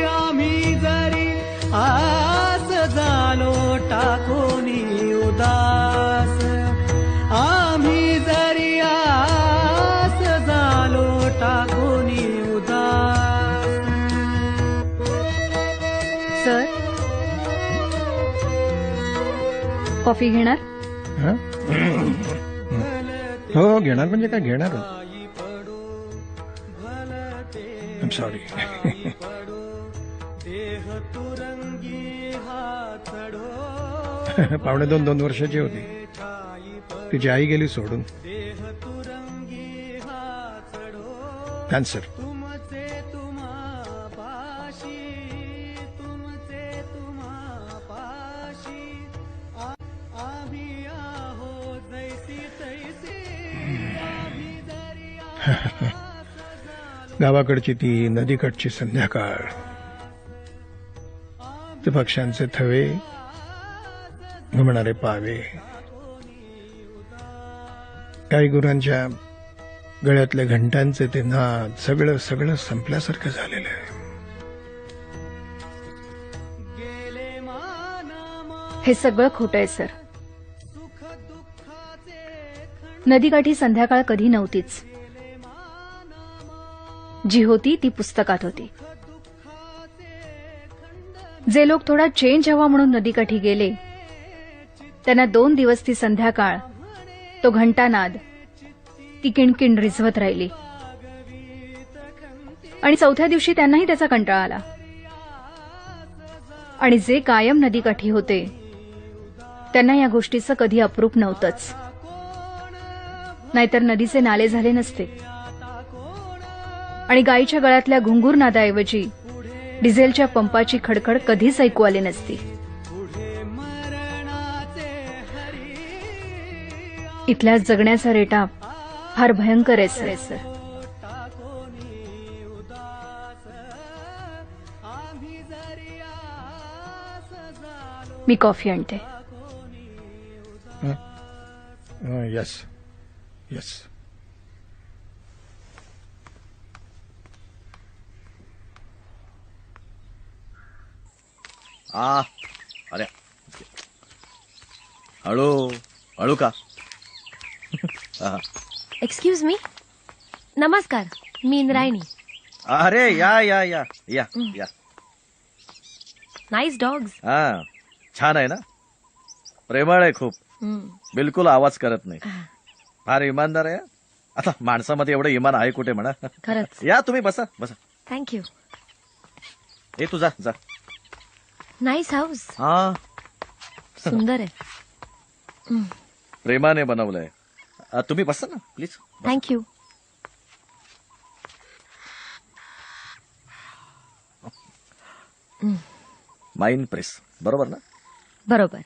आम्ही जरी आस झालो टाकोनी उदास, आम्ही जरी आस झालो टाकोनी उदास. सर, कॉफी घेणार? हं? हो घेणार, म्हणजे काय घेणार. I am sorry. पावणे 2 वर्षाची होती, तिची आई गेली सोडून. कॅन्सर. गावाकडची ती नदीकडची संध्याकाळ, ते पक्ष्यांचे थवे, घुमणारे पावे, काही गुरांच्या गळ्यातल्या घंटांचे ते नाद, सगळं सगळं संपल्यासारखं झालेलं आहे. हे सगळं खोटं आहे सर. नदीकाठी संध्याकाळ कधी नव्हतीच. जी होती ती पुस्तकात होती. जे लोक थोडा चेंज हवा म्हणून नदीकाठी गेले, त्यांना 2 दिवस ती संध्याकाळ, तो घंटानाद, ती किणकिण रिझवत राहिली. आणि 4थ्या दिवशी त्यांनाही त्याचा कंटाळा आला. आणि जे कायम नदीकाठी होते, त्यांना या गोष्टीचं कधी अप्रूप नव्हतंच. नाहीतर नदीचे नाले झाले नसते. आणि गायीच्या गळ्यातल्या घुंगूर नादाऐवजी डिझेलच्या पंपाची खडखड कधीच ऐकू आली नसती. इथल्या जगण्याचा रेटा फार भयंकर आहे सर. मी कॉफी आणते. Yes yes. अरे हळू हळू का. Excuse me. नमस्कार, मी इंद्रायणी. अरे या या या या या. Nice dogs. हा छान आहे ना, प्रेमळ आहे खूप, बिलकुल आवाज करत नाही, फार इमानदार आहे. आता माणसामध्ये एवढं इमान आहे कुठे म्हणा. खरंच. या तुम्ही बसा बसा. थँक्यू. ए तू जा जा. Nice house. हा सुंदर आहे. प्रेमाने बनवलंय. तुम्ही बसा ना प्लीज. थँक्यू. माइंड प्रेस बरोबर ना. बरोबर.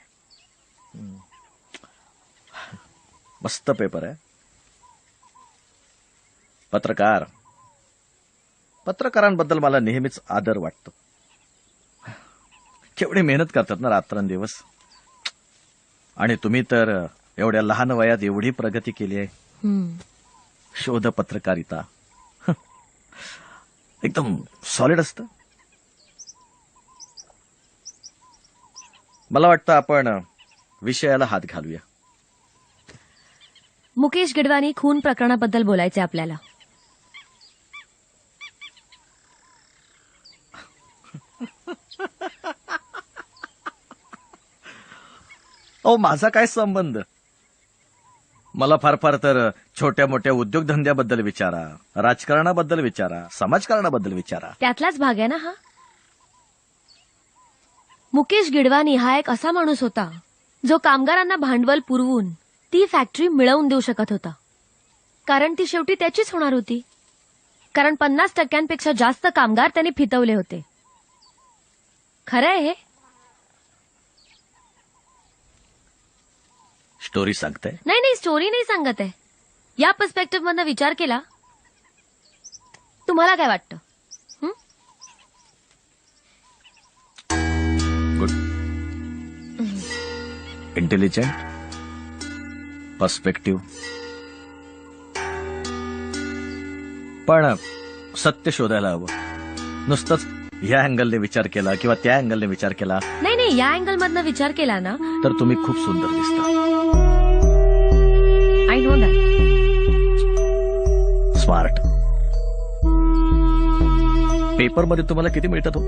मस्त पेपर आहे. पत्रकारांबद्दल मला नेहमीच आदर वाटतो. केवढी मेहनत करतात ना रात्रंदिवस. आणि तुम्ही तर एवढ्या लहान वयात एवढी प्रगती केली आहे. शोध पत्रकारिता एकदम सॉलिड असतं. मला वाटतं आपण विषयाला हात घालूया. मुकेश गिडवानी खून प्रकरणाबद्दल बोलायचे आपल्याला. अहो माझा काय संबंध? मला फार फार तर छोट्या मोठ्या उद्योगधंद्याबद्दल विचारा, राजकारणाबद्दल विचारा, समाजकारणाबद्दल विचारा. त्यातलाच भाग आहे ना हा. मुकेश गिडवानी हा एक असा माणूस होता जो कामगारांना भांडवल पुरवून ती फॅक्टरी मिळवून देऊ शकत होता. कारण ती शेवटी त्याचीच होणार होती. कारण 50% जास्त कामगार त्यांनी फितवले होते. खरं आहे हे. स्टोरी सांगताय? नाही स्टोरी नाही सांगत आहे. या पर्स्पेक्टिव्ह मधनं विचार केला. तुम्हाला काय वाटतं? गुड. इंटेलिजंट, पर्स्पेक्टिव्ह, पण सत्य शोधायला हवं. नुसतंच ह्या अँगलने विचार केला किंवा त्या अँगलने विचार केला नाही या अँगल मधनं विचार केला ना तर तुम्ही खूप सुंदर दिसता. I know that. स्मार्ट. पेपरमध्ये तुम्हाला किती मिळतात हो?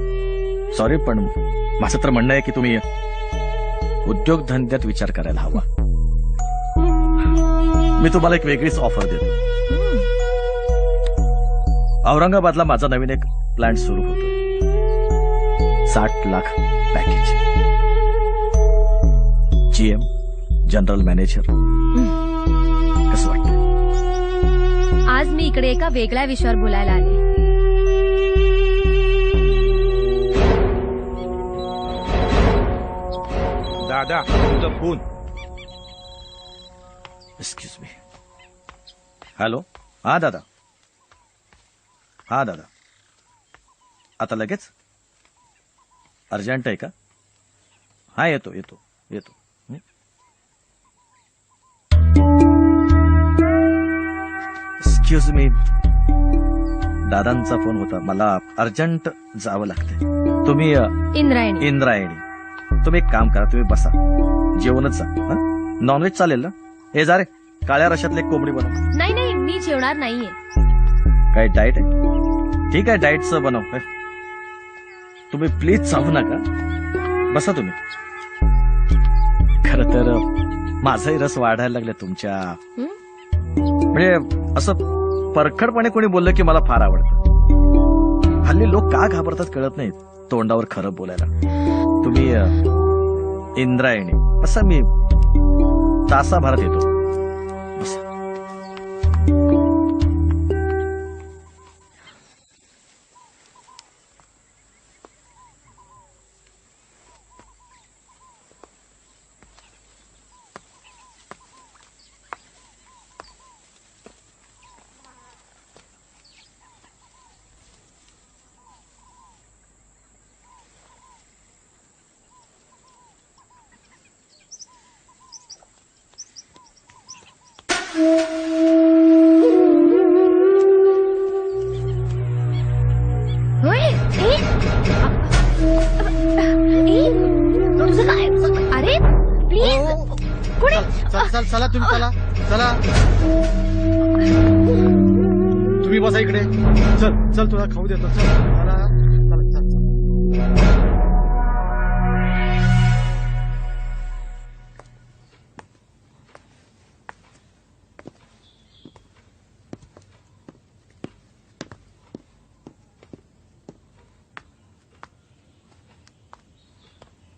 सॉरी, पण माझं तर म्हणणं आहे की तुम्ही उद्योगधंद्यात विचार करायला हवा. मी तुम्हाला एक वेगळीच ऑफर देतो. औरंगाबादला माझा नवीन एक प्लॅन्ट सुरू होतोय. 60 lakh package. GM, general manager. कसं वाटतं? आज मी इकडे एका वेगळ्या विषयावर बोलायला आले. दादा तुझा फोन. Excuse me. हॅलो. हा दादा. हा दादा. आता लगेच? अर्जंट आहे का? हा येतो. Excuse me. दादांचा फोन होता. मला अर्जंट जावं लागतंय. तुम्ही इंद्रायणी. तुम्ही एक काम करा, तुम्ही बसा, जेवणच जा. नॉनव्हेज चालेल ना? हे जा रे, काळ्या रशातले कोंबडी बनव. नाही मी जेवणार नाहीये. काय डाएट आहे? ठीक आहे, डाएटचं बनव. तुम्ही प्लीज चावू नका. बसा तुम्ही. खरं तर माझाही रस वाढायला लागला तुमच्या. म्हणजे असं परखडपणे कोणी बोललं की मला फार आवडतं. हल्ली लोक का घाबरतात कळत नाही तोंडावर खरं बोलायला. तुम्ही इंद्रायणी. असं मी तासाभरात येतो. बसा. तुझं काय? अरे प्लीज कुठे? चला तुम्ही चला. तुम्ही बसा इकडे. चल तुला खाऊ देतो. चल.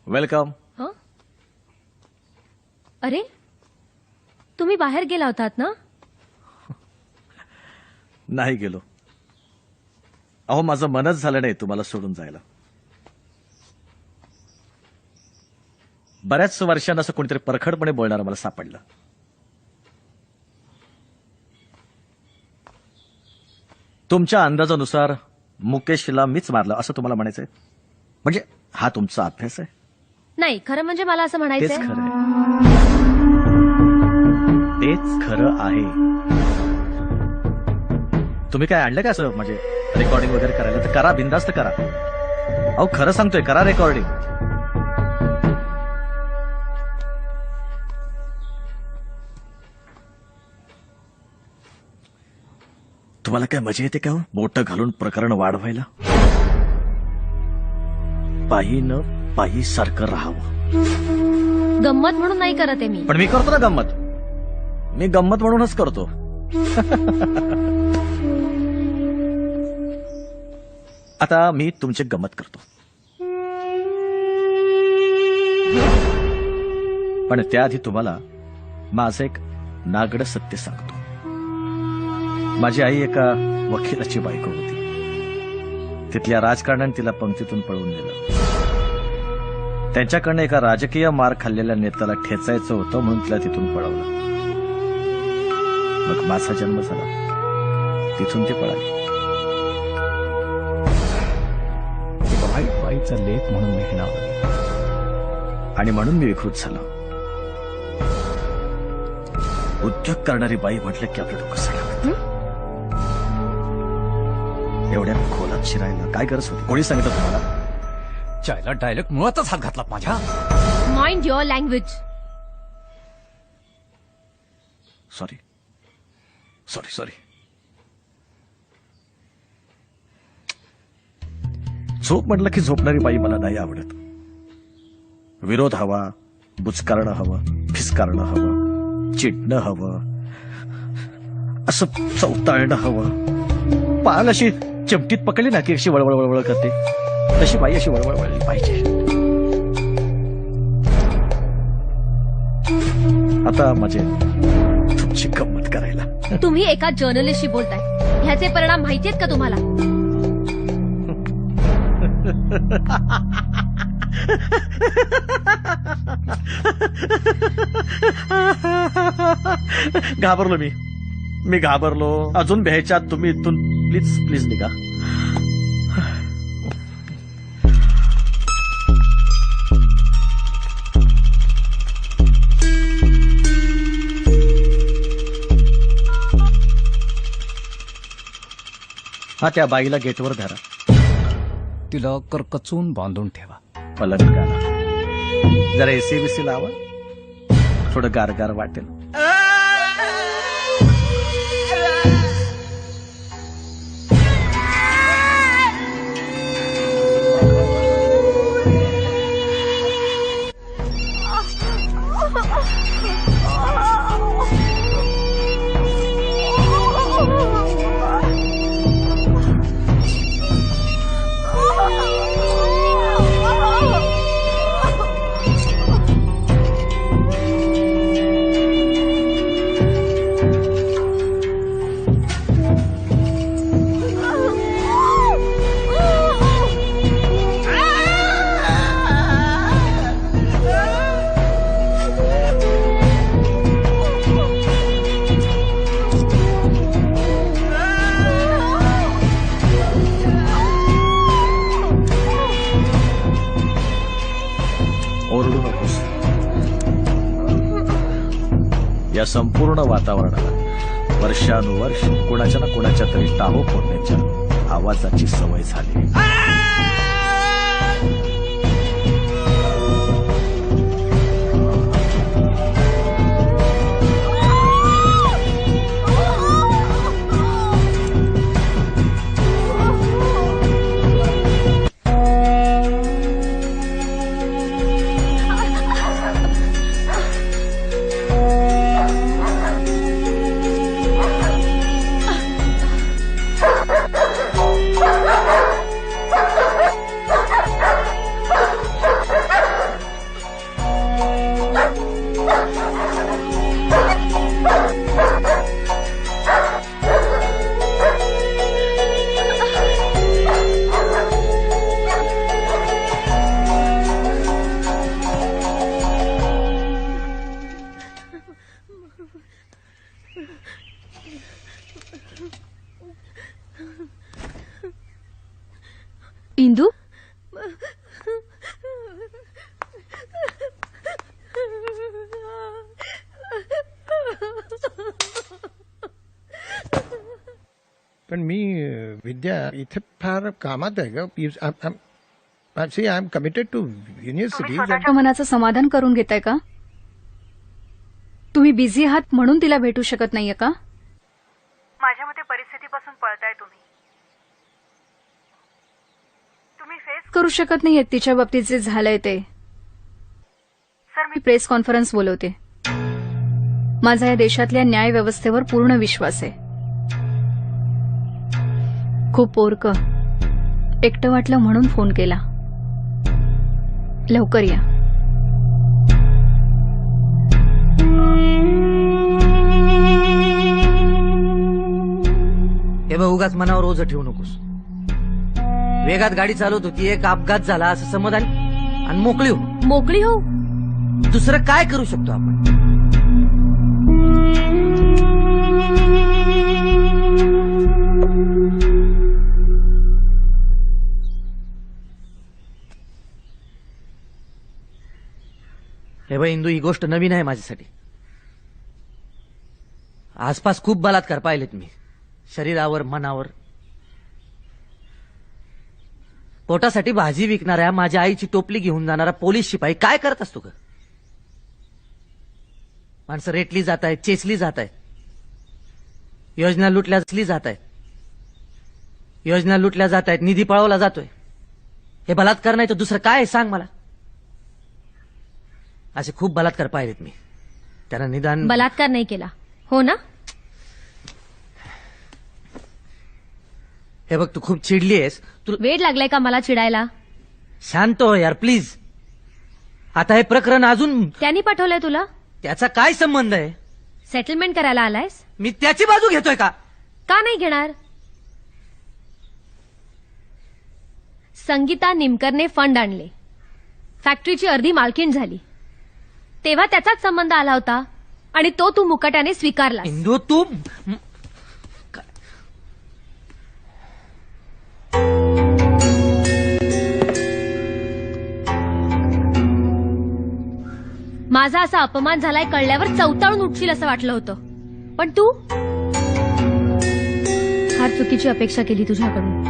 वेलकम. अरे तुम्ही बाहेर गेला होतात ना? नाही गेलो. अहो माझं मनच झालं नाही तुम्हाला सोडून जायला. बऱ्याच वर्षांना असं कोणीतरी परखडपणे बोलणारं मला सापडलं. तुमच्या अंदाजानुसार मुकेशला मीच मारलं असं तुम्हाला म्हणायचंय? म्हणजे हा तुमचा अभ्यास आहे? नाही, खरं म्हणजे मला असं तेच म्हणायचंय. खरं आहे. तेच खरं आहे. तुम्ही काय आणलं का असं म्हणजे रेकॉर्डिंग वगैरे करायला? तर करा, बिनधास्त करा. अहो खरं सांगतोय, करा रेकॉर्डिंग. तुम्हाला काय मजा येते का हो बोटं घालून प्रकरण वाढवायला? बाईनं बाईसारखं राहावं गंमत म्हणून नाही करत आहे मी. पण मी करतो ना गंमत. मी गंमत म्हणूनच करतो. आता मी तुमची गंमत करतो, पण त्याआधी तुम्हाला माझं एक नागडं सत्य सांगतो. माझी आई एका वकिलाची बायको होती. तिथल्या राजकारणाने तिला पंक्तीतून पळवून नेलं. त्यांच्याकडनं एका राजकीय मार खाल्लेल्या नेत्याला ठेचायचं होतं म्हणून तिला तिथून पळवलं. मग माझा जन्म झाला, तिथून ती पळाली. वाईट बाईचा लेख म्हणून मी हिणावलं आणि म्हणून मी विकृत झालो. उद्योग करणारी बाई म्हटलं की आपलं डोकं सडावं. एवढ्या खोलात शिरायला काय गरज होती? कोणी सांगितलं तुम्हाला? चायला डायलेक्ट मुळातच हात घातला माझ्या. Mind your language. Sorry sorry sorry. झोप म्हटलं की झोपणारी बाई मला नाही आवडत. विरोध हवा, बुचकारणं हवं, फिसकारणं हवं, चिडणं हवं, असं चौताळणं हवं. पाल अशी चिमटीत पकडली ना की अशी वळवळ वळवळ करते, तशी बाई अशी वळवळ वळली पाहिजे. आता माझे तुमची गंमत करायला. तुम्ही एका जर्नलिस्टशी बोलताय, ह्याचे परिणाम माहितीयेत का तुम्हाला? घाबरलो मी घाबरलो. अजून भ्यायच्या आत तुम्ही इथून प्लीज प्लीज निघा. हा, त्या बाईला गेटवर धरा. तिला करकचून बांधून ठेवा. पलंगाला जरा एसी लावा, थोडं गारगार वाटेल. ओरडू नकोस. या संपूर्ण वातावरणाला वर्षानुवर्ष कोणाच्या ना कोणाच्या तरी टाहो फोडण्याच्या आवाजाची सवय झाली. इंदू, पण मी विद्या इथे फार कामात आहे ग. See I am committed to university. स्वतःच्या मनाचं समाधान करून घेताय का? तुम्ही बिझी आहात म्हणून तिला भेटू शकत नाहीये का? माझ्या मते परिस्थितीपासून पळताय तुम्ही फेस करू शकत नाहीये तिच्या बाबतीत जे झालंय ते. सर, मी प्रेस कॉन्फरन्स बोलवते. माझा या देशातल्या न्याय व्यवस्थेवर पूर्ण विश्वास आहे. खूप पोरकं एकटं वाटलं म्हणून फोन केला. लवकर या. हे बघ, उगाच मनावर ओझं ठेवू नकोस. वेगात गाडी चालवत होती, एक अपघात झाला असं समज आणि मोकळी हो. मोकळी हो. दुसरं काय करू शकतो आपण? हे बघ इंदू, ही गोष्ट नवीन आहे माझ्यासाठी. आसपास खूप बलात्कार पाहिलेत मी, शरीरावर, मनावर. पोटासाठी भाजी विकणाऱ्या, माझ्या आईची टोपली घेऊन जाणारा पोलीस शिपाई काय करत असतो का? माणसं रेटली जात आहेत, चेचली जात आहेत, योजना लुटल्या जात आहेत, योजना लुटल्या जात आहेत, निधी पळवला जातोय. हे बलात्कार नाही तर दुसरं काय आहे सांग मला? असे खूप बलात्कार पाहिलेत मी. त्यांना निदान बलात्कार नाही केला हो ना? हे बघ, तू खूप चिडली आहेस. तू वेळ लागलाय का मला चिडायला? शांत हो यार प्लीज. आता हे प्रकरण अजून त्यांनी पाठवलंय तुला? त्याचा काय संबंध आहे? सेटलमेंट करायला आलायस? मी त्याची बाजू घेतोय का? का नाही घेणार? संगीता निमकरने फंड आणले, फॅक्टरीची अर्धी मालकीण झाली, तेव्हा त्याचाच संबंध आला होता आणि तो तू मुकाट्याने स्वीकारला. इंदू, तू माझा असा अपमान झालाय कळल्यावर चवताळून उठशील असं वाटलं होतं, पण तू फार चुकीची अपेक्षा केली तुझ्याकडून.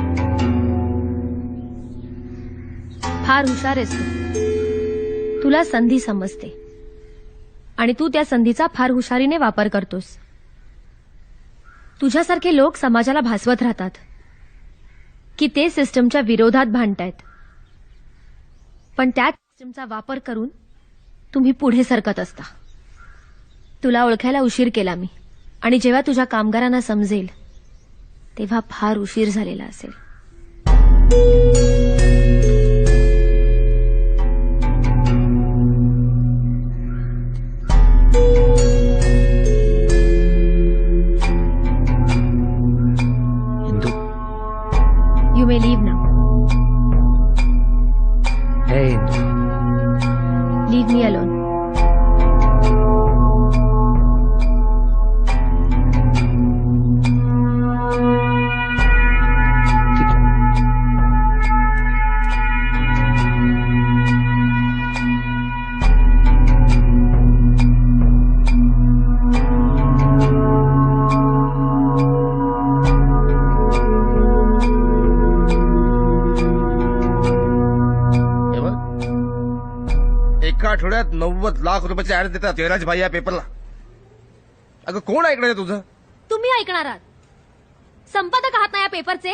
फार हुशार आहेस तू. तुला संधी समजते आणि तू त्या संधीचा फार हुशारीने वापर करतोस. तुझ्यासारखे लोक समाजाला भासवत राहतात की ते सिस्टमच्या विरोधात भांडतायत, पण त्या सिस्टमचा वापर करून तुम्ही पुढे सरकत असता. तुला ओळखायला उशीर केला मी, आणि जेव्हा तुझ्या कामगारांना समजेल तेव्हा फार उशीर झालेला असेल. Indu, you may leave now. हे इंदू, लीव मी अलोन. एका आठवड्यात 90 लाख रुपयाचे ऍड देतात जयराज भाई या पेपरला. अगं कोण ऐकणार आहे तुझं? तुम्ही ऐकणार आहात. संपादक आहात ना या पेपरचे.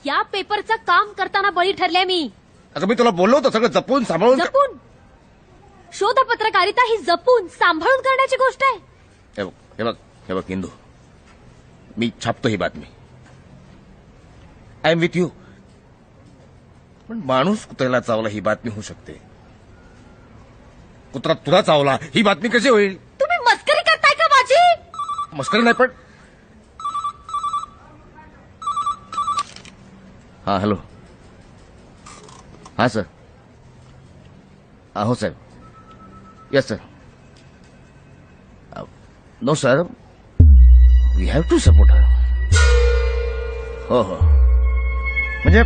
या पेपरचं काम करताना बळी ठरले मी. अगं मी तुला बोललो होतो सगळं जपून सांभाळून. जपून? शोध पत्रकारिता ही जपून सांभाळून करण्याची गोष्ट आहे. हे बघ इंदू, मी छापतो ही बातमी. I am with you. पण माणूस कुत्र्याला चावला ही बातमी होऊ शकते, कुत्रा तुला चावला ही बातमी कशी होईल? तुम्ही मस्करी करताय का माझी? मस्करी नाही पण. हा हॅलो. हा सर. हो साहेब. Yes sir. No sir, we have to support her. हो हो म्हणजे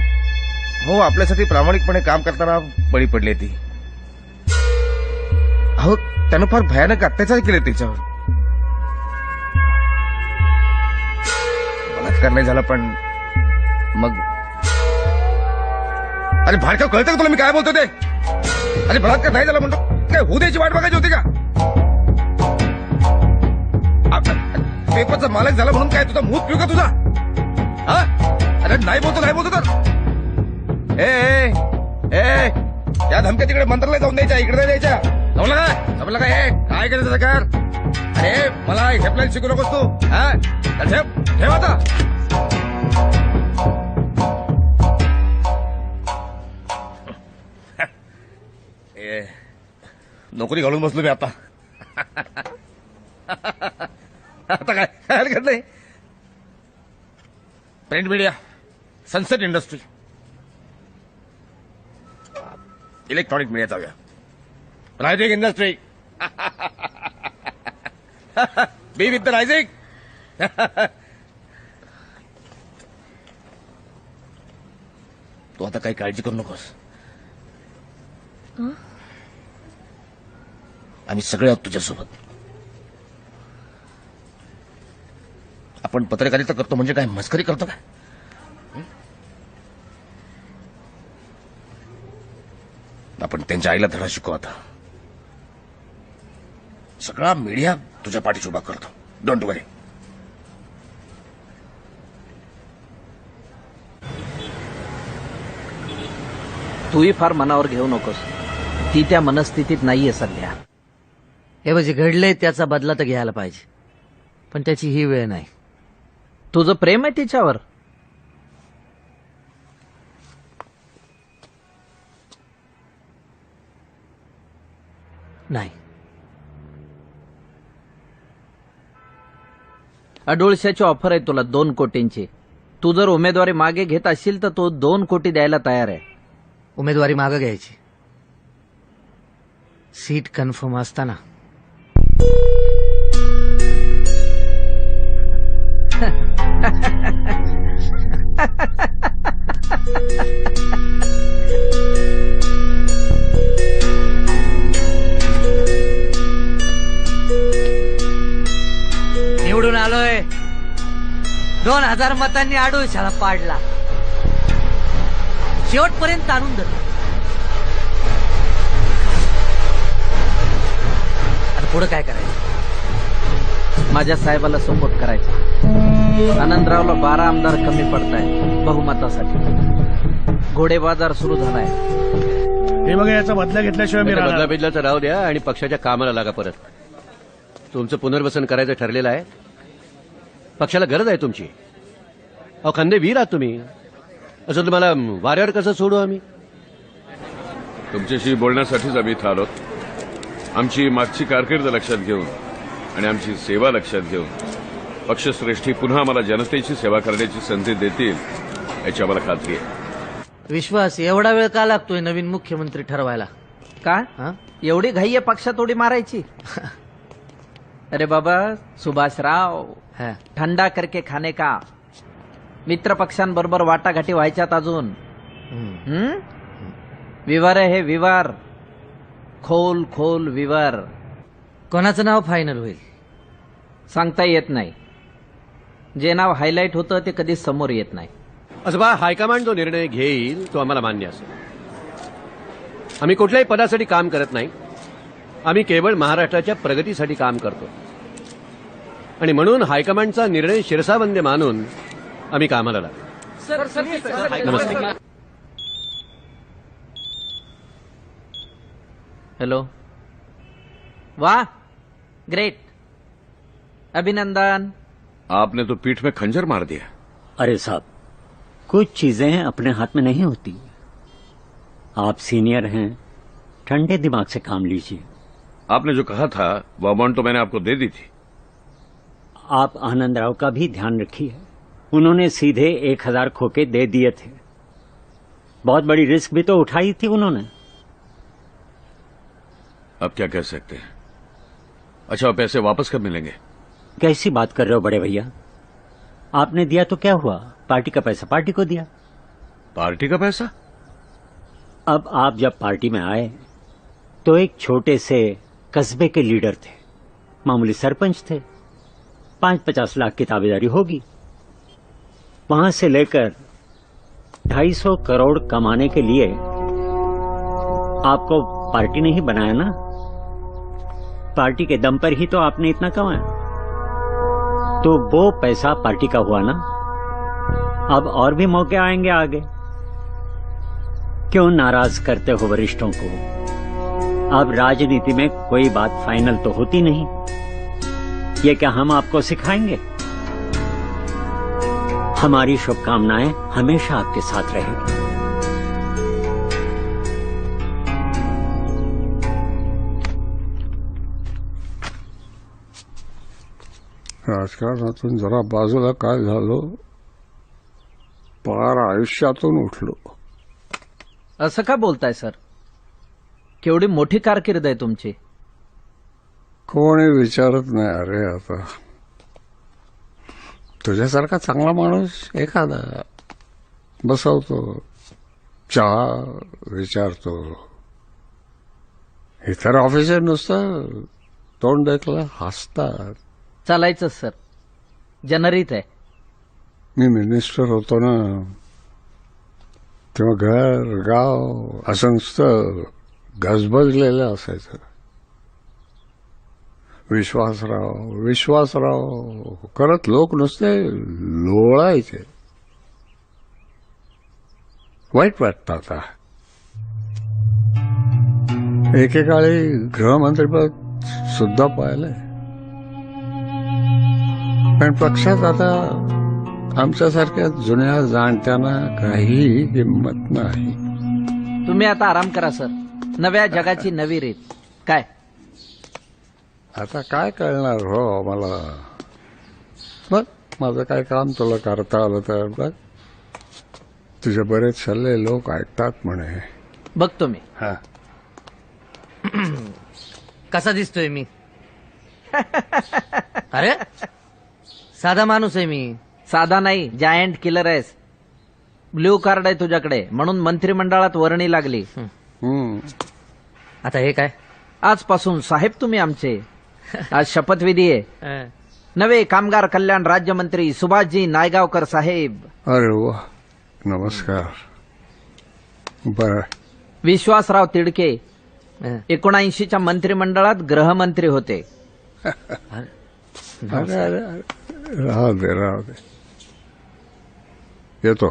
हो, आपल्यासाठी प्रामाणिकपणे काम करताना बळी पडली ती. अहो त्यानं फार भयानक अत्याचार केले तिच्यावर. बलात्कार नाही झाला पण मग. अरे भाडकं कळतं का तुला मी काय बोलतो ते? अरे बलात्कार नाही झाला म्हणतो काय होऊ द्यायची वाट बघायची होती का? पेपरचा मालक झाला म्हणून काय तुझा मूत पिऊ का तुझा? हा अरे नाही बोलतो तर ए या धमक्या तिकडे मंत्रालय जाऊन द्यायच्या, इकडे नाही द्यायच्या. समजलं काय काय करायचं कर? अरे मला हेल्पलाईन शिकू नकोस तू. हा ठेव आता. नोकरी घालून बसलो मी आता. आता काय हरकत नाही. Print media, sunset industry, electronic media जाऊया, writing industry. Be with the rising. तू आता काही काळजी करू नकोस. आम्ही सगळे आहोत तुझ्यासोबत. आपण पत्रकारिता करतो म्हणजे काय मस्करी करतो काय? आपण त्यांच्या आईला धडा शिकू. आता सगळा मीडिया तुझ्या पाठीशी उभा करतो. डोंट वरी. तूही फार मनावर घेऊ नकोस. ती त्या मनस्थितीत नाहीये सध्या. हे म्हणजे घडलंय त्याचा बदला तर घ्यायला पाहिजे, पण त्याची ही वेळ नाही. तुझं प्रेम आहे तिच्यावर? नाही. अडोळशाची ऑफर आहे तुला 2 कोटींची. तू जर उमेदवारी मागे घेत असशील तर तो 2 कोटी द्यायला तयार आहे. उमेदवारी मागं घ्यायची, सीट कन्फर्म असताना. निवडून आलोय. 2000 मतांनी आडोशाला पाडला. शेवटपर्यंत आणून धरलं. आता पुढे काय करायचं? माझ्या साहेबाला सपोर्ट करायचा. आनंदरावला 12 आमदार कमी पडताय बहुमतासाठी. घोडेबाजार सुरू झालाय. हे बघा, याचा बदला घेतल्याशिवाय मी बदला बिदलाचं राहू द्या आणि पक्षाच्या कामाला लागा परत. तुमचं पुनर्वसन करायचं ठरलेलं आहे. पक्षाला गरज आहे तुमची. अहो खंदे वीर आहात तुम्ही. असं तुम्हाला वाऱ्यावर कसं सोडू आम्ही? तुमच्याशी बोलण्यासाठीच आम्ही इथं आलो. आमची मागची कारकीर्द लक्षात घेऊन आणि आमची सेवा लक्षात घेऊन पक्षश्रेष्ठी पुन्हा आम्हाला जनतेची सेवा करण्याची संधी देतील याची आम्हाला खात्री आहे. विश्वास एवढा वेळ का लागतोय नवीन मुख्यमंत्री ठरवायला? काय एवढी घाई आहे पक्षात उडी मारायची? अरे बाबा सुभाषराव, ठंडा करके खाने का. मित्र पक्षांबरोबर वाटाघाटी व्हायच्यात अजून. विवार आहे हे विवार. खोल खोल विवार. कोणाचं नाव फायनल होईल सांगता येत नाही. जे नाव हायलाइट होतं ते कधीच समोर येत नाही. असं बा, हायकमांड जो निर्णय घेईल तो आम्हाला मान्य असेल. आम्ही कुठल्याही पदासाठी काम करत नाही. आम्ही केवळ महाराष्ट्राच्या प्रगतीसाठी काम करतो आणि म्हणून हायकमांडचा निर्णय शिरसावंदे मानून आम्ही कामाला लागतो. नमस्ते. हेलो. वाह, ग्रेट, अभिनंदन. आपने तो पीठ में खंजर मार दिया. अरे साहब, कुछ चीजें अपने हाथ में नहीं होती. आप सीनियर हैं, ठंडे दिमाग से काम लीजिए. आपने जो कहा था वो अमाउंट तो मैंने आपको दे दी थी. आप आनंदराव का भी ध्यान रखिए. उन्होंने सीधे 1000 खोके दे दिए थे. बहुत बड़ी रिस्क भी तो उठाई थी उन्होंने. अब क्या कह सकते हैं. अच्छा, पैसे वापस कब मिलेंगे? कैसी बात कर रहे हो बड़े भैया. आपने दिया तो क्या हुआ, पार्टी का पैसा पार्टी को दिया. पार्टी का पैसा? अब आप जब पार्टी में आए तो एक छोटे से कस्बे के लीडर थे, मामूली सरपंच थे. 5-50 लाख की दावेदारी होगी. वहां से लेकर 250 करोड़ कमाने के लिए आपको पार्टी ने ही बनाया ना. पार्टी के दम पर ही तो आपने इतना कमाया. तो वो पैसा पार्टी का हुआ ना. अब और भी मौके आएंगे आगे. क्यों नाराज करते हो वरिष्ठों को. अब राजनीति में कोई बात फाइनल तो होती नहीं। ये क्या हम आपको सिखाएंगे? हमारी शुभकामनाएं हमेशा आपके साथ रहेगी। राजकारणातून जरा बाजूला काय झालो, पार आयुष्यातून उठलो. असं का बोलताय सर? केवढी मोठी कारकीर्द आहे तुमची. कोणी विचारत नाही. अरे आता तुझ्यासारखा चांगला माणूस एखादा बसवतो, चहा विचारतो. इतर ऑफिसर नुसतं तोंड देखलं हसतात. चालायचं सर, जनरीत आहे. मी मिनिस्टर होतो ना, तेव्हा घर गाव असं नुसतं गजबजलेलं असायचं. विश्वासराव करत लोक नुसते लोळायचे. वाईट वाटतं आता. एकेकाळी गृहमंत्रीपद सुद्धा पाहिलंय, पण पक्षात आता आमच्यासारख्या जुन्या जाणत्यांना काही हिंमत नाही. तुम्ही आता आराम करा सर. नव्या जगाची नवी रीत काय. आता काय कळणार हो मला. बघ माझं काय काम तुला करता आलं तर बघ. तुझे बरेच सल्ले लोक ऐकतात म्हणे. बघतो मी. हा कसा दिसतोय मी? अरे साधा माणूस आहे मी. साधा नाही, जायंट किलर आहेस. ब्ल्यू कार्ड आहे तुझ्याकडे, म्हणून मंत्रिमंडळात वर्णी लागली. आता हे काय? आजपासून साहेब तुम्ही आमचे. आज शपथविधी आहे. नवे कामगार कल्याण राज्यमंत्री सुभाषजी नायगावकर साहेब. अरे वा, नमस्कार. बर. विश्वासराव तिडके 79च्या मंत्रिमंडळात गृहमंत्री होते. अरे राहू दे. येतो.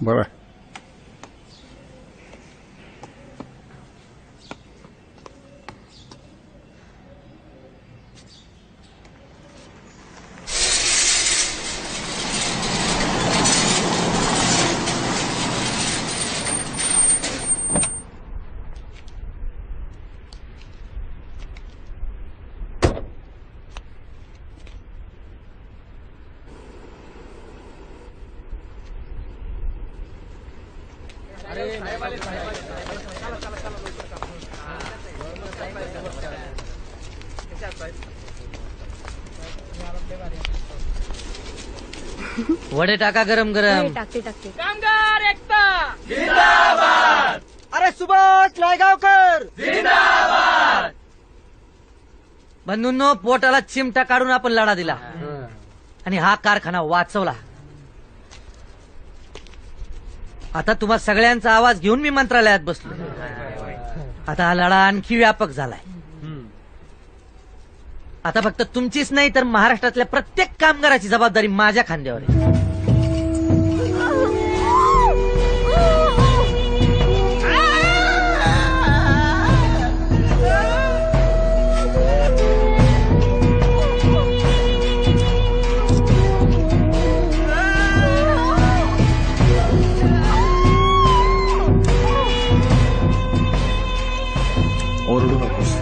बरं. वडे टाका गरम गरम. टाकते टाकते. कामगार एकता जिंदाबाद. अरे सुभाष नायगावकर जिंदाबाद. बंधूंनो, पोटाला चिमटा काढून आपण लढा दिला आणि हा कारखाना वाचवला. आता तुम्हा सगळ्यांचा आवाज घेऊन मी मंत्रालयात बसलो. आता हा लढा आणखी व्यापक झालाय. आता फक्त तुमचीच नाही तर महाराष्ट्रातल्या प्रत्येक कामगाराची जबाबदारी माझ्या खांद्यावर आहे. ओरडू नकोस.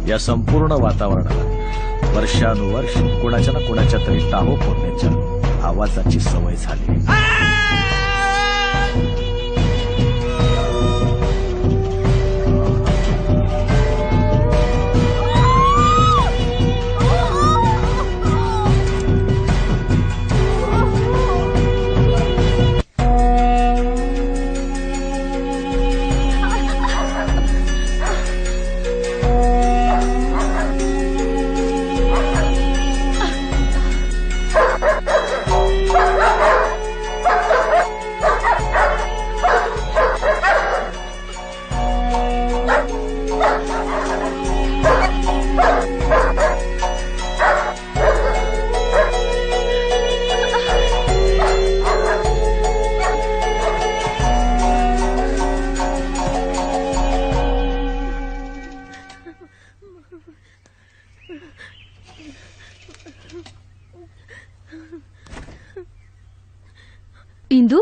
या संपूर्ण वातावरणाला वर्षानुवर्ष कोणाच्या ना कोणाच्या तरी टाहो फोडण्याच्या आवाजाची सवय झाली. इंदू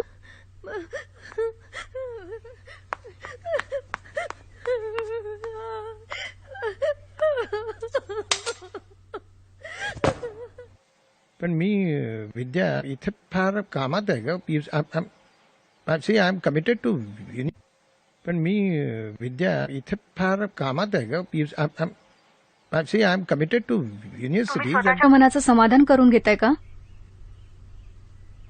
पण मी विद्या इथे फार कामात आहे ग see I am committed to पण मी विद्या इथे फार कामात आहे ग see I am committed to university. स्वतःच्या मनाचं समाधान करून घेताय का?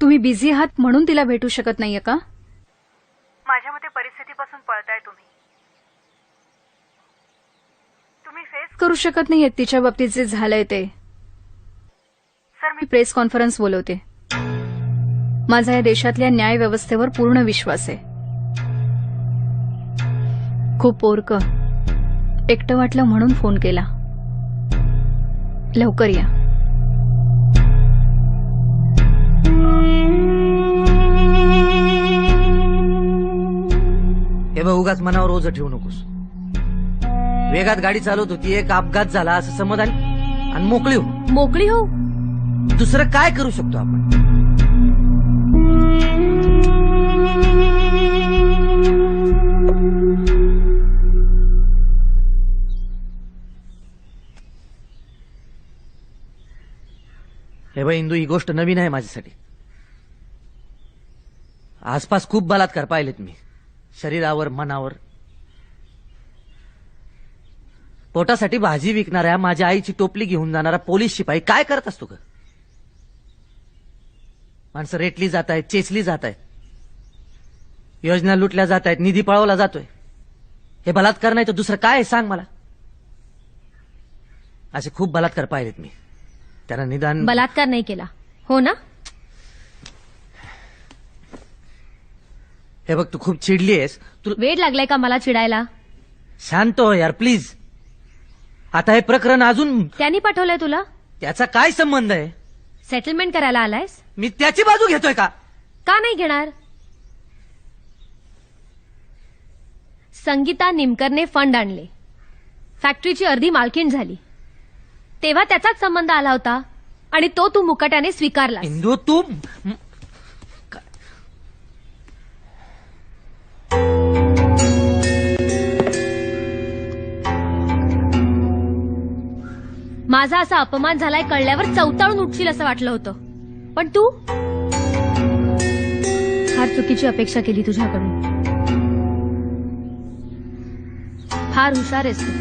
तुम्ही बिझी आहात म्हणून तिला भेटू शकत नाहीये का? माझ्या मते परिस्थितीपासून पळताय तुम्ही. तुम्ही फेस करू शकत नाहीये तिच्या बाबतीत जे झालंय ते. सर मी प्रेस कॉन्फरन्स बोलवते. माझा या देशातल्या न्याय व्यवस्थेवर पूर्ण विश्वास आहे. खूप पोरकं एकटं वाटलं म्हणून फोन केला. लवकर या. हे बघ उगाच मनावर ओझं ठेवू नकोस. वेगात गाडी चालवत होती, एक अपघात झाला असं समज आणि मोकळी हो. मोकळी हो. दुसरं काय करू शकतो आपण? हे बघ इंदू, ही गोष्ट नवीन आहे माझ्यासाठी. आसपास खूप बलात्कार पाहिलेत मी, शरीरावर, मनावर. पोटासाठी भाजी विकणाऱ्या माझ्या आईची टोपली घेऊन जाणारा पोलीस शिपाई काय करत असतो ग? माणसं रेटली जात आहेत, चेचली जात आहेत, योजना लुटल्या जात आहेत, निधी पळवला जातोय. हे बलात्कार नाही तर दुसरं काय आहे सांग मला? असे खूप बलात्कार पाहिलेत मी. त्यांना निदान बलात्कार नाही केला हो ना? हे बघ तू खूप चिडली आहेस. तू वेळ लागलाय का मला चिडायला? शांत हो यार प्लीज. आता हे प्रकरण अजून त्यांनी पाठवलंय तुला? त्याचा काय संबंध आहे? सेटलमेंट करायला आलायस? मी त्याची बाजू घेतोय का? का नाही घेणार? संगीता निमकरने फंड आणले, फॅक्टरीची अर्धी मालकीण झाली, तेव्हा त्याचाच संबंध आला होता आणि तो तू मुकाट्याने स्वीकारला. इंदू तू माझा असा अपमान झालाय कळल्यावर चवताळून उठशील असं वाटलं होतं, पण तू फार चुकीची अपेक्षा केली तुझ्याकडून. फार हुशार आहेस तू.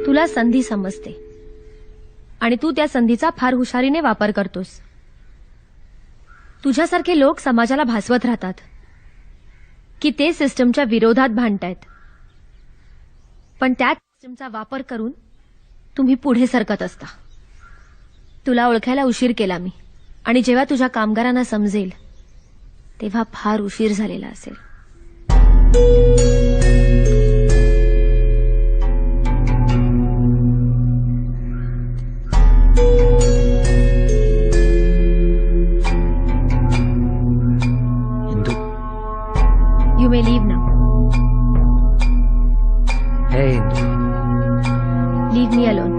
तुला संधी समजते आणि तू त्या संधीचा फार हुशारीने वापर करतोस. तुझ्यासारखे लोक समाजाला भासवत राहतात की ते सिस्टमच्या विरोधात भांडतायत, पण त्या सिस्टमचा वापर करून तुम्ही पुढे सरकत असता. तुला ओळखायला उशीर केला मी, आणि जेव्हा तुझ्या कामगारांना समजेल तेव्हा फार उशीर झालेला असेल. You may leave now. Hey, Indu. Leave me alone.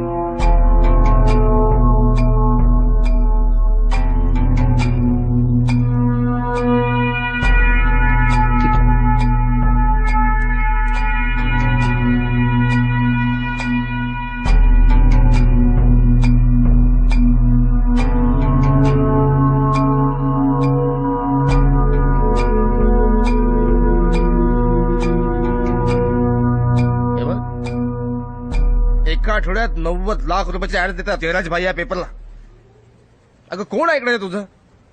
आठवड्यात 90 लाख रुपयाचे ऍड देतात जयराज भाई या पेपरला. अगं कोण ऐकणार आहे तुझं?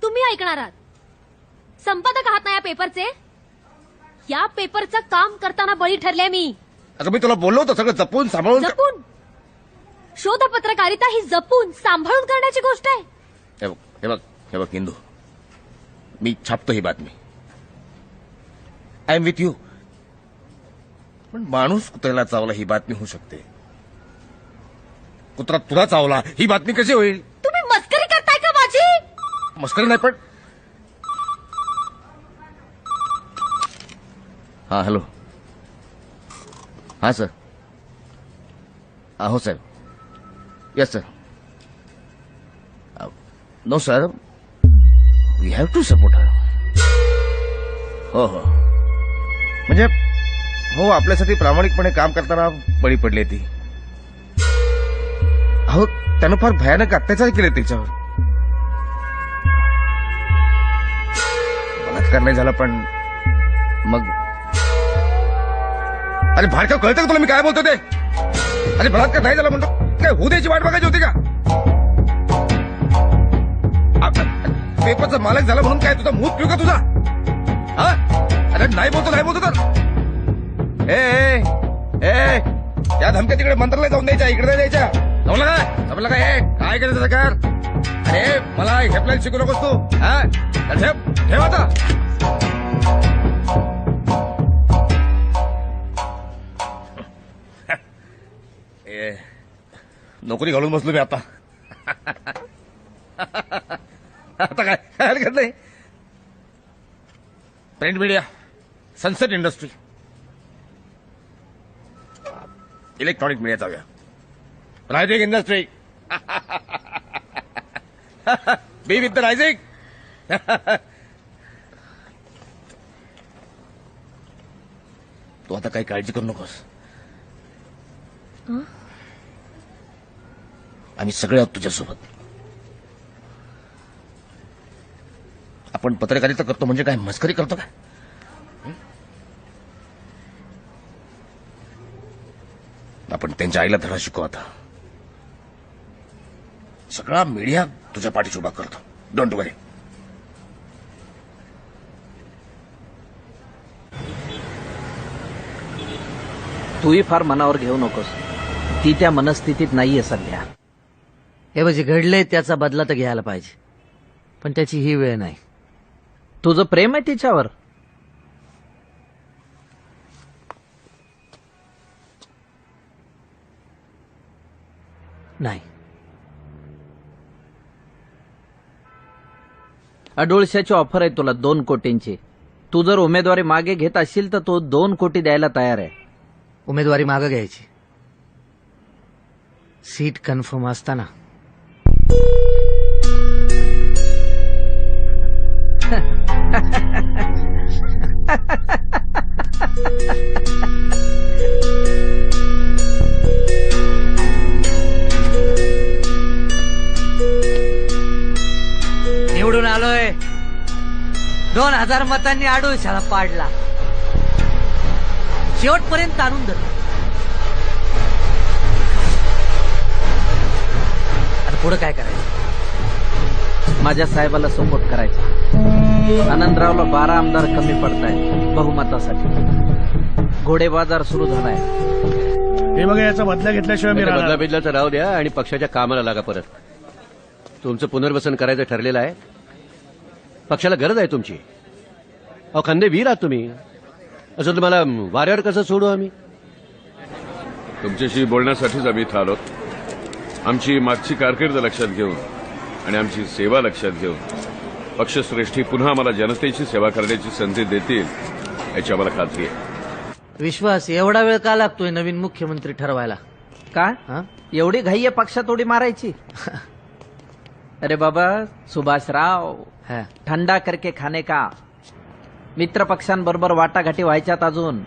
तुम्ही ऐकणार आहात. संपादक आहात ना या पेपरचे. या पेपरचं काम करताना बळी ठरले मी. अगं मी तुला बोललो होतो सगळं जपून सांभाळून. जपून? शोध पत्रकारिता ही जपून सांभाळून करण्याची गोष्ट आहे. हे बघ इंदू, मी छापतो ही बातमी. I am with you. पण माणूस कुत्र्याला चावला ही बातमी होऊ शकते, कुत्रा तुला चावला ही बातमी कशी होईल? तुम्ही मस्करी करताय का माझी? मस्करी नाही पण. हा हॅलो. हा सर. हो साहेब. Yes sir. No sir, we have to support her. हो हो म्हणजे हो आपल्यासाठी प्रामाणिकपणे काम करताना बळी पडली ती. अहो त्यानं फार भयानक अत्याचार केले तिच्यावर. बलात्कार नाही झाला पण मग अरे भाडकं कळतं का तुला मी काय बोलतो ते? अरे बलात्कार नाही झाला म्हणतो काय होऊ द्यायची वाट बघायची होती का? पेपरचा मालक झाला म्हणून काय तुझा मूत पिऊ का तुझा? हा अरे नाही बोलतो तर ए त्या धमक्या तिकडे मंत्रालय जाऊन द्यायच्या, इकडे नाही द्यायच्या. जमलं का? जमलं का? हे काय केलं सरकार? अरे मला हेल्पलाईन शिकू नकोस तू. हा ठेव आता. नोकरी घालून बसलो मी आता. आता काय हरकत नाही. Print media, sunset industry, electronic media जाऊया, rising industry. Be with the rising. तू आता काही काळजी करू नकोस. आम्ही सगळे आहोत तुझ्यासोबत. आपण पत्रकारिता करतो म्हणजे काय मस्करी करतो का? आपण त्यांच्या आईला धडा शिकवू. आता सगळा मीडिया तुझ्या पाठीशी उभा करतो. डोंट वरी. तूही फार मनावर घेऊ नकोस. ती त्या मनस्थितीत नाहीये सध्या. हे म्हणजे घडलंय त्याचा बदला तर घ्यायला पाहिजे, पण त्याची ही वेळ नाही. तुझं प्रेम आहे तिच्यावर? नाही. अडोळशाची ऑफर आहे तुला 2 कोटींची. तू जर उमेदवारी मागे घेत असशील तर तो 2 कोटी द्यायला तयार आहे. उमेदवारी मागं घ्यायची, सीट कन्फर्म असताना. निवडून आलोय. 2000 मतांनी आडोळशाला पाडला. शेवटपर्यंत आणून धरलं. आता पुढे काय करायचं? माझ्या साहेबाला सपोर्ट करायचा. आनंदरावला 12 आमदार कमी पडतायत बहुमतासाठी. घोडेबाजार सुरू झालाय. हे बघा याचा बदला घेतल्याशिवाय मी बदला बिदला तर राहू द्या आणि पक्षाच्या कामाला लागा परत. तुमचं पुनर्वसन करायचं ठरलेलं आहे. पक्षाला गरज आहे तुमची. अहो खंदे वीर आहात तुम्ही. असं तुम्हाला वाऱ्यावर कसं सोडू आम्ही? तुमच्याशी बोलण्यासाठीच आम्ही इथं आलो. आमची मागची कारकीर्द लक्षात घेऊन आणि आमची सेवा लक्षात घेऊन पक्षश्रेष्ठी पुन्हा आम्हाला जनतेची सेवा करण्याची संधी देतील याची आम्हाला खात्री आहे. विश्वास एवढा वेळ का लागतोय नवीन मुख्यमंत्री ठरवायला? काय एवढी घाई आहे पक्षात उडी मारायची? अरे बाबा सुभाषराव, ठंडा करके खाने का. मित्र पक्षांबरोबर वाटाघाटी व्हायच्यात अजून.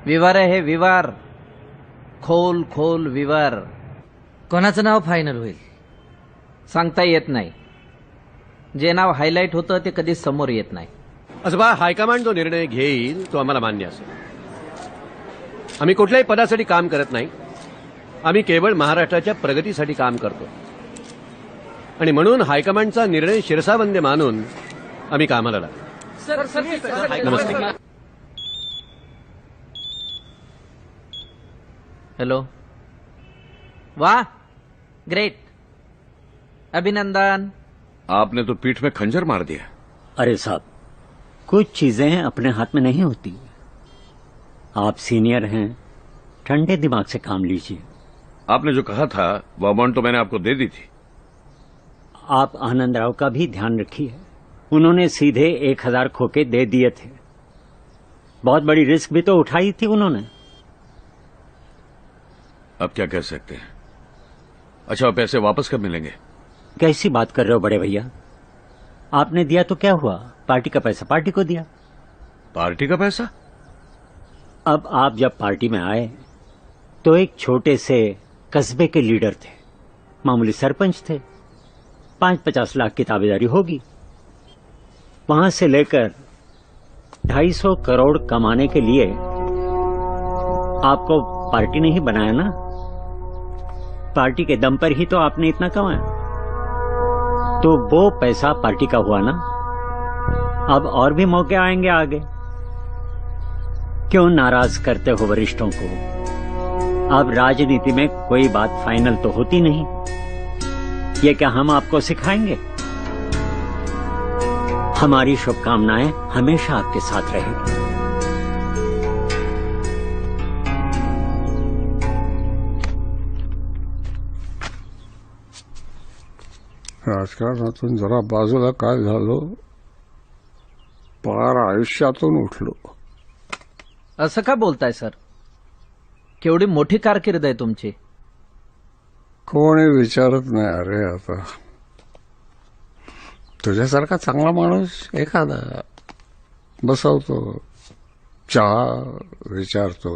विवार आहे हे विवार. खोल खोल विवार. कोणाचं नाव फायनल होईल सांगता येत नाही. जे नाव हायलाइट होतं ते कधीच समोर येत नाही. असं बा हायकमांड जो निर्णय घेईल तो आम्हाला मान्य असेल. आम्ही कुठल्याही पदासाठी काम करत नाही. आम्ही केवळ महाराष्ट्राच्या प्रगतीसाठी काम करतो आणि म्हणून हायकमांडचा निर्णय शिरसावंदे मानून आम्ही कामाला लागतो. नमस्ते. हेलो. वाह, ग्रेट, अभिनंदन. आपने तो पीठ में खंजर मार दिया. अरे साहब, कुछ चीजें अपने हाथ में नहीं होती. आप सीनियर हैं, ठंडे दिमाग से काम लीजिए. आपने जो कहा था वो अमाउंट तो मैंने आपको दे दी थी. आप आनंदराव का भी ध्यान रखिए. उन्होंने सीधे 1000 खोके दे दिए थे. बहुत बड़ी रिस्क भी तो उठाई थी उन्होंने. अब क्या कह सकते हैं. अच्छा, पैसे वापस कब मिलेंगे? कैसी बात कर रहे हो बड़े भैया? आपने दिया तो क्या हुआ? पार्टी का पैसा पार्टी को दिया। पार्टी का पैसा? अब आप जब पार्टी में आए तो एक छोटे से कस्बे के लीडर थे, मामूली सरपंच थे। 5-50 लाख की ताबेदारी होगी। वहां से लेकर 250 करोड़ कमाने के लिए आपको पार्टी ने ही बनाया ना। पार्टी के दम पर ही तो आपने इतना कमाया, तो वो पैसा पार्टी का हुआ ना। अब और भी मौके आएंगे आगे। क्यों नाराज करते हो वरिष्ठों को? अब राजनीति में कोई बात फाइनल तो होती नहीं। ये क्या हम आपको सिखाएंगे? हमारी शुभकामनाएं हमेशा आपके साथ रहेगी। राजकारणातून जरा बाजूला काय झालो, पार आयुष्यातून उठलो. असं का बोलताय सर? केवढी मोठी कारकीर्द आहे तुमची. कोणी विचारत नाही. अरे आता तुझ्यासारखा चांगला माणूस एखादा बसवतो, चहा विचारतो.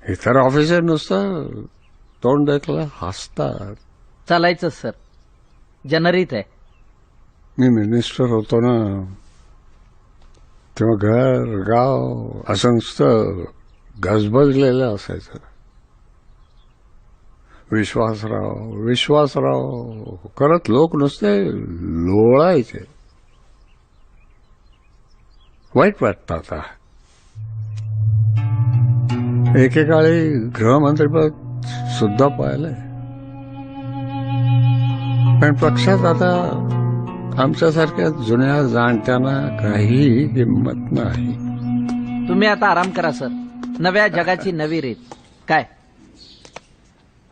इतर ऑफिसर नुसतं तोंड देखलं हसतात. चालायचं सर, जनरीत आहे. मी मिनिस्टर होतो ना, तेव्हा घर गाव असं नुसतं गजबजलेलं असायचं. विश्वासराव विश्वासराव करत लोक नुसते लोळायचे. वाईट वाटतं आता. एकेकाळी गृहमंत्रीपद सुद्धा पाहिलंय, पण पक्षात आता आमच्यासारख्या जुन्या जाणत्यांना काही हिंमत नाही. तुम्ही आता आराम करा सर. नव्या जगाची नवी रीत काय.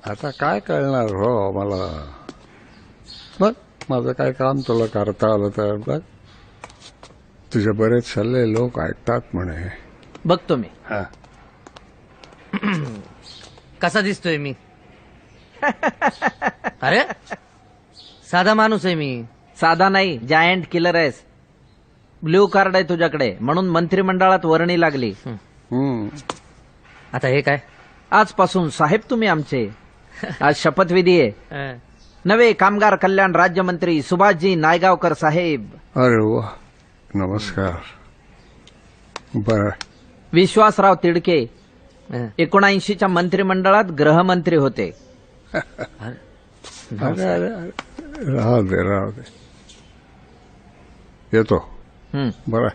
आता काय कळणार हो मला. बघ माझं काय काम तुला करता आलं तर बघ. तुझे बरेच सल्ले लोक ऐकतात म्हणे. बघतो मी. हा कसा दिसतोय मी? अरे साधा माणूस आहे मी. साधा नाही, जायंट किलर आहेस. ब्ल्यू कार्ड आहे तुझ्याकडे, म्हणून मंत्रिमंडळात वर्णी लागली. आता हे काय? आजपासून साहेब तुम्ही आमचे. आज शपथविधी आहे. नवे कामगार कल्याण राज्यमंत्री सुभाषजी नायगावकर साहेब. अरे वा, नमस्कार. बर. विश्वासराव तिडके 79च्या मंत्रिमंडळात गृहमंत्री होते. अरे अरे राहू दे राहू दे. येतो. बरं.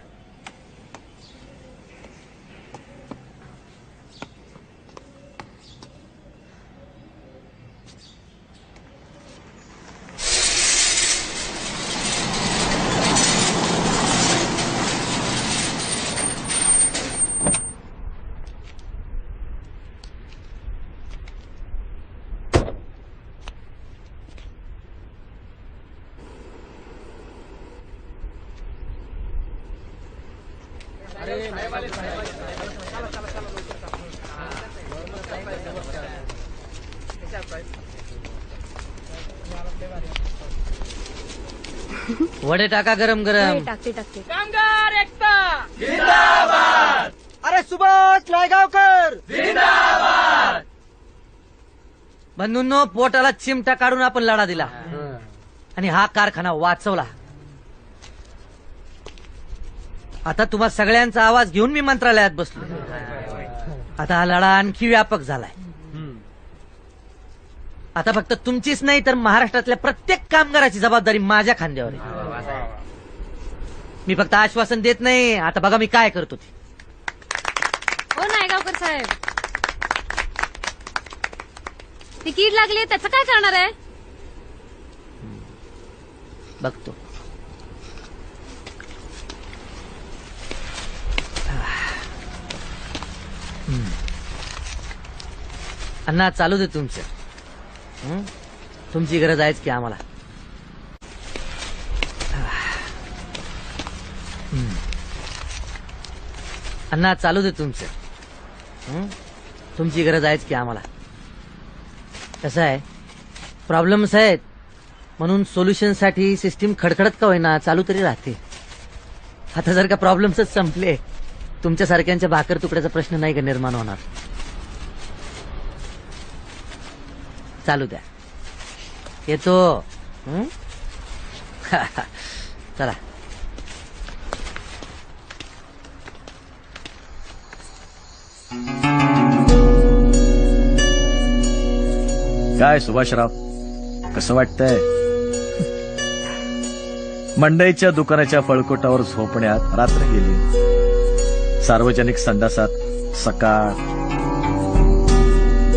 वडे टाका गरम गरम. टाकते टाकते. कामगार एकता जिंदाबाद. अरे सुभाष नायगावकर जिंदाबाद. बंधूंनो, पोटाला चिमटा काढून आपण लढा दिला आणि हा कारखाना वाचवला. आता तुम्हा सगळ्यांचा आवाज घेऊन मी मंत्रालयात बसलो. आता हा लढा आणखी व्यापक झालाय. आता फक्त तुमचीच नाही तर महाराष्ट्रातल्या प्रत्येक कामगाराची जबाबदारी माझ्या खांद्यावर आहे. मी फक्त आश्वासन देत नाही. आता बघा मी काय करतो ते. हो नायगावकर साहेब, ती कीड लागली, त्याचं काय करणार आहे? बघतो. अण्णा चालू दे तुमचं. तुमची गरज आहेच की आम्हाला. अण्णा चालू दे तुमचं. तुमची गरज आहेच की आम्हाला. कसं आहे, प्रॉब्लेम्स आहेत म्हणून सोल्युशनसाठी सिस्टीम खडखडत का होईना चालू तरी राहते. आता जर का प्रॉब्लेम्सच संपले, तुमच्यासारख्यांच्या भाकर तुकड्याचा प्रश्न नाही का निर्माण होणार. चालू द्या, येतो. चला. काय सुभाषराव, कसं वाटतंय? मंडईच्या दुकानाच्या फळकोटावर झोपण्यात रात्र गेली. सार्वजनिक संडासात सकाळ,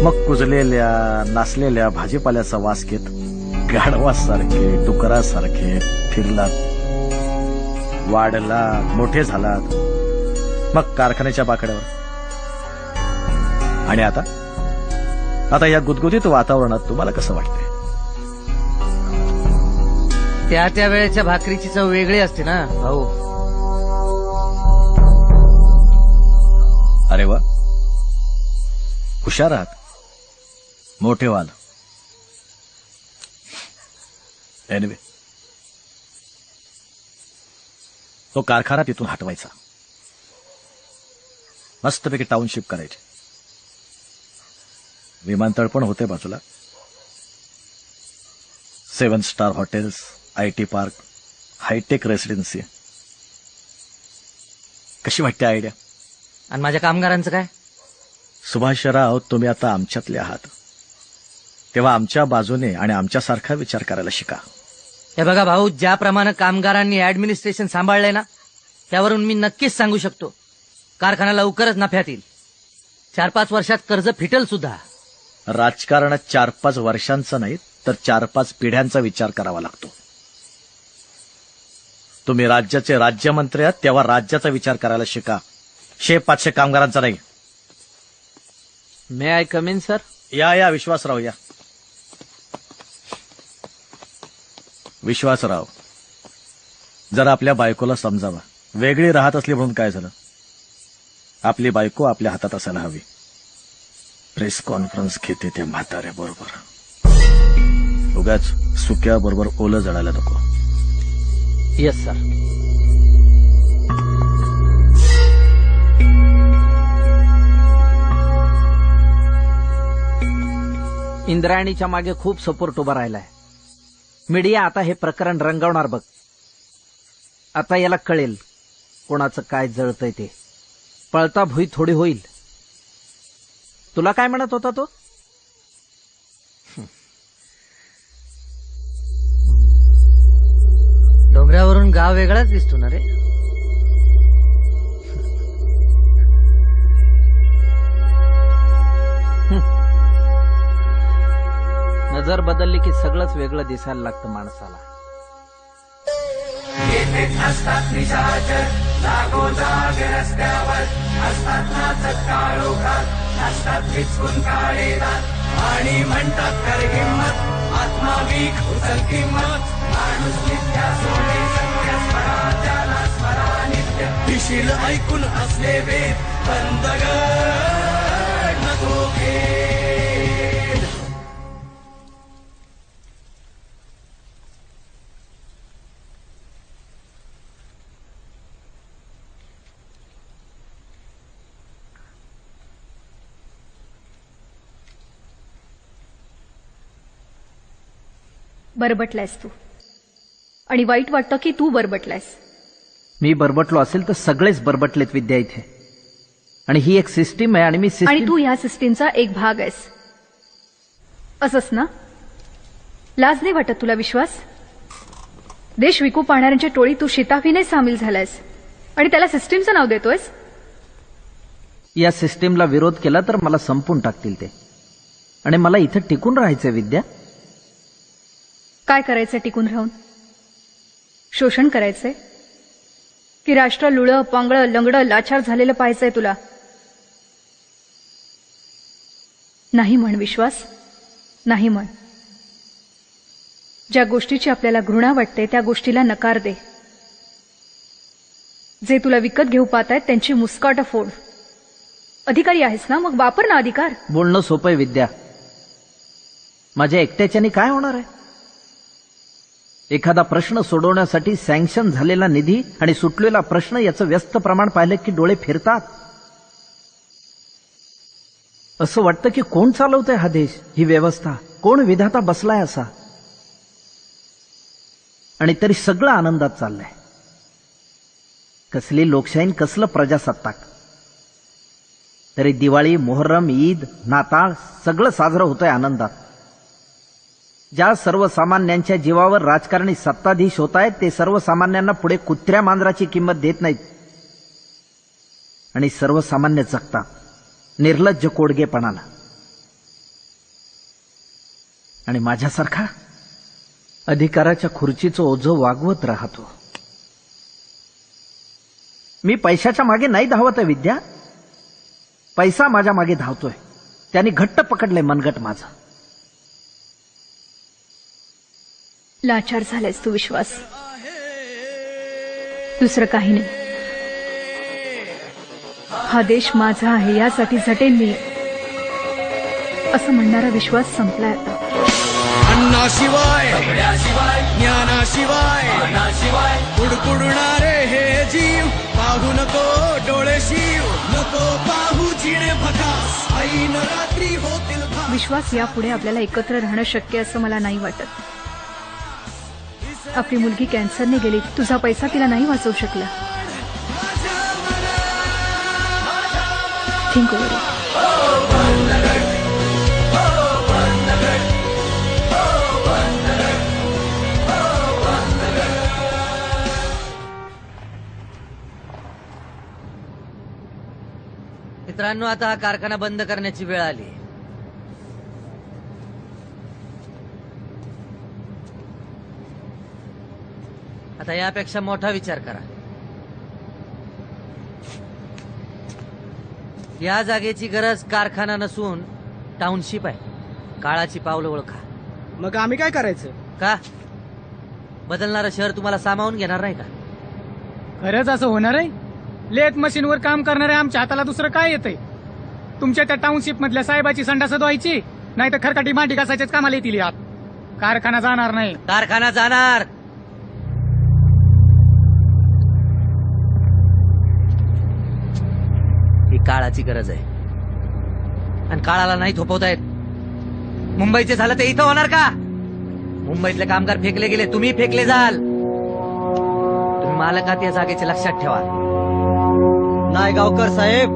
मग कुजलेल्या नासलेल्या भाजीपाल्याचा वास घेत गाढवासारखे डुकरासारखे फिरलात, वाढलात, मोठे झालात, मग कारखान्याच्या बाकड्यावर. आणि आता या गुदगुदीत वातावरणात तुम्हाला कसं वाटतंय? त्या वेळेच्या भाकरीची चव वेगळी असते ना भाऊ. अरे वा, हुशार आहात, मोठे व्हाल. एनिवे, तो कारखाना तिथून हटवायचा, मस्तपैकी टाउनशिप करायची. विमानतळ पण होते बाजूला, 7 star hotels, IT park, hi tech residency. कशी वाटते आयडिया? आणि माझ्या कामगारांचं काय? सुभाषराव, तुम्ही आता आमच्यातले आहात, तेव्हा आमच्या बाजूने आणि आमच्यासारखा विचार करायला शिका. हे बघा भाऊ, ज्याप्रमाणे कामगारांनी ऍडमिनिस्ट्रेशन सांभाळलंय ना, त्यावरून मी नक्कीच सांगू शकतो, कारखाना लवकरच नफ्यात येईल. 4-5 वर्षात कर्ज फिटल सुद्धा. राजकारणात 4-5 वर्षांचा नाही तर 4-5 पिढ्यांचा विचार करावा लागतो. तुम्ही राज्याचे राज्यमंत्री आहात, तेव्हा राज्याचा विचार करायला शिका, 500 कामगारांचा नाही. मे आय कम इन सर? या विश्वासराव, या. विश्वासराव, जरा आपल्या बायकोला समजावा. वेगळी राहत असली म्हणून काय झालं? आपली बायको आपल्या हातात असायला हवी. प्रेस कॉन्फरन्स घेते ते म्हाताऱ्या बरोबर, उगाच सुक्या बरोबर ओलं जळायला नको. Yes sir. इंद्रायणीच्या मागे खूप सपोर्ट उभा राहिलाय. मीडिया आता हे प्रकरण रंगवणार बघ. आता याला कळेल कोणाचं काय जळतंय ते. पळता भुई थोडी होईल. तुला काय म्हणत होता तो? डोंगरावरून गाव वेगळाच दिसतो ना रे. नजर बदलली की सगळंच वेगळं दिसायला लागतं माणसाला. येथेच असतात निशाचर, जागोजाग रस्त्यावर असतात नाचत काळोखात, असतात विचकून काळेदात आणि म्हणतात कर हिंमत, आत्मा वीक उचल किंमत, माणूस नित्या सोडे सत्य स्मरा, त्याला स्मरा नित्य. दिशील ऐकून असले वेद बंदगड नको खेळ. बरबटलायस तू, आणि वाईट वाटतं की तू बरबटलायस. मी बरबटलो असेल तर सगळेच बरबटलेत विद्या इथे. आणि ही एक सिस्टीम आहे आणि मी आणि तू ह्या सिस्टीमचा एक भाग आहेस, असंच ना? लाज नाही वाटत तुला? विश्वास? देश विकू पाहणाऱ्यांच्या टोळी तू शिताफीने सामील झालायस आणि त्याला सिस्टीमचं नाव देतोयस. या सिस्टीमला विरोध केला तर मला संपून टाकतील ते. आणि मला इथं टिकून राहायचंय विद्या. काय करायचंय टिकून राहून? शोषण करायचंय की राष्ट्र लुळं पांगळं लंगडं लाचार झालेलं पाहायचंय तुला? नाही म्हण विश्वास, नाही म्हण. ज्या गोष्टीची आपल्याला घृणा वाटते त्या गोष्टीला नकार दे. जे तुला विकत घेऊ पाहत आहेत त्यांची मुस्काट फोड. अधिकारी आहेस ना, मग वापर ना अधिकार. बोलणं सोपं आहे विद्या. माझ्या एकट्याच्याने काय होणार आहे? एखादा प्रश्न सोडवण्यासाठी सँक्शन झालेला निधी आणि सुटलेला प्रश्न याचं व्यस्त प्रमाण पाहिलं की डोळे फिरतात. असं वाटतं की कोण चालवतंय हा देश, ही व्यवस्था, कोण विधाता बसलाय असा. आणि तरी सगळं आनंदात चाललंय. कसली लोकशाही, कसलं प्रजासत्ताक. तरी दिवाळी, मोहर्रम, ईद, नाताळ सगळं साजरं होतंय आनंदात. ज्या सर्वसामान्यांच्या जीवावर राजकारणी सत्ताधीश होत आहेत ते सर्वसामान्यांना पुढे कुत्र्या मांजराची किंमत देत नाहीत आणि सर्वसामान्य जगतात निर्लज्ज कोडगेपणाला. आणि माझ्यासारखा अधिकाराच्या खुर्चीचं ओझं वागवत राहतो. मी पैशाच्या मागे नाही धावत आहे विद्या, पैसा माझ्या मागे धावतोय. त्यांनी घट्ट पकडलंय मनगट माझं. लाचार झालायस तू विश्वास, दुसरं काही नाही. हा देश माझा आहे यासाठी झटेन मी असं म्हणणारा विश्वास संपलाय आता. अन्नाशिवाय ज्ञानाशिवाय कुडकुडणारे हे जीव पाहू नको डोळे शिव, नको पाहू जिणे भकास ऐन रात्री होतील भास. विश्वास यापुढे आपल्याला एकत्र राहणं शक्य असं मला नाही वाटत. आपली मुलगी कॅन्सरने गेली, तुझा पैसा तिला नाही वाचवू शकला. Think over it. मित्रांनो, आता हा कारखाना बंद करण्याची वेळ आली. आता यापेक्षा मोठा विचार करा. या जागेची गरज कारखाना नसून टाउनशिप आहे. काळाची पावलं ओळखा. मग आम्ही काय करायचं? का बदलणारं शहर तुम्हाला सामावून घेणार नाही का? खरंच असं होणार आहे? लेथ मशीनवर काम करणाऱ्या आमच्या हाताला दुसरं काय येतंय? तुमच्या त्या टाउनशिप मधल्या साहेबाची संडास धुवायची, नाही तर खरकाटी मांडी घासायच्याच कामाला येतील यात. कारखाना जाणार नाही. कारखाना जाणार. ही काळाची गरज आहे आणि काळाला नाही थोपवता येत. मुंबईचे झालं ते इथं होणार का? मुंबईतले कामगार फेकले गेले, तुम्ही फेकले जाल. तुम्ही मालकात या जागेचे लक्षात ठेवा. नायगावकर साहेब,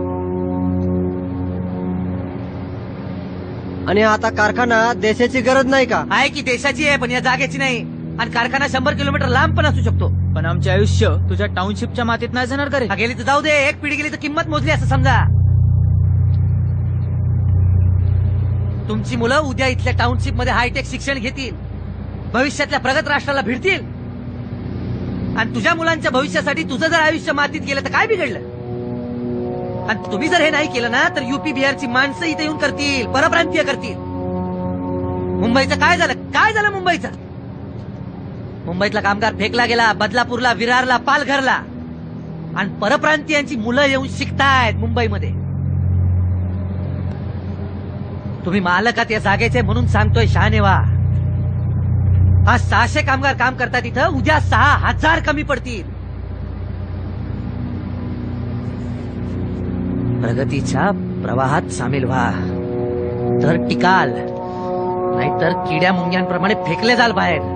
आणि आता कारखाना देशाची गरज नाही का? आहे की देशाची आहे, पण या जागेची नाही. आणि कारखाना 100 किलोमीटर लांब पण असू शकतो. पण आमचे आयुष्य तुझ्या टाउनशिपच्या मातीत नाही जाणार का रे? गेली तर जाऊ दे, एक पिढी गेली तर किंमत मोजली असं समजा. तुमची मुलं उद्या इथल्या टाउनशिप मध्ये हायटेक शिक्षण घेतील, भविष्यातल्या प्रगत राष्ट्राला भिडतील. आणि तुझ्या मुलांच्या भविष्यासाठी तुझं जर आयुष्य मातीत गेलं तर काय बिघडलं? आणि तुम्ही जर हे नाही केलं ना तर युपी बिहारची माणसं इथे येऊन करतील, परप्रांतीय करतील. मुंबईचं काय झालं? काय झालं मुंबईचं? मुंबईतला कामगार फेकला गेला बदलापूरला, विरारला, पालघरला. आणि परप्रांतीयांची मुलं येऊन शिकतायत मुंबईमध्ये. तुम्ही मालकात या जागेचे म्हणून सांगतोय शहाणे व्हा. आज 600 कामगार काम करतात इथं, उद्या 6000 कमी पडतील. प्रगतीच्या प्रवाहात सामील व्हा, तर टिकाल, नाहीतर किड्या मुंग्यांप्रमाणे फेकले जाल बाहेर.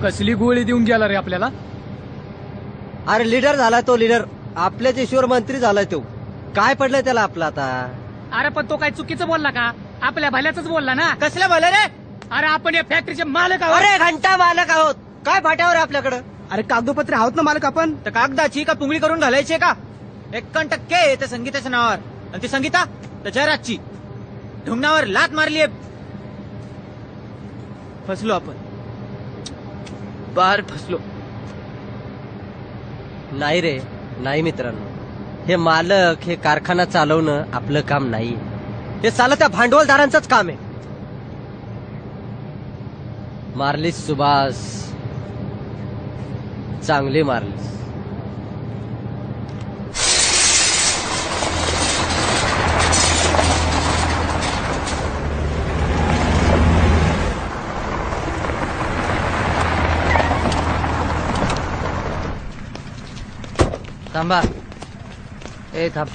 कसली गोळी देऊन गेला रे आपल्याला? अरे लीडर झालाय तो, लीडर. आपल्याच ईश्वर मंत्री झालाय तो. काय पडलंय त्याला आपलं आता? अरे पण तो काय चुकीचं बोलला का? आपल्या भल्याच बोलला ना. कसल्या भल्या रे? अरे आपण या फॅक्टरीचे मालक आहोत. अरे घंटा मालक आहोत. काय फाट्यावर आपल्याकडं? अरे कागदोपत्री आहोत ना मालक आपण. तर कागदाची का पुंगळी करून घालायची का? 51% त्या संगीताच्या नावावर, आणि ती संगीता त्या जयराजची ढुंगणावर लात मारलीये. फसलो आपण, बार फसलो. नाही रे, नाही मित्रांनो. हे मालक, हे कारखाना चालवणं आपलं काम नाही. हे सालं त्या भांडवलदारांचंच काम आहे. मार्लिस सुभाष, चांगले मारलेस. थांबा. ए थांब.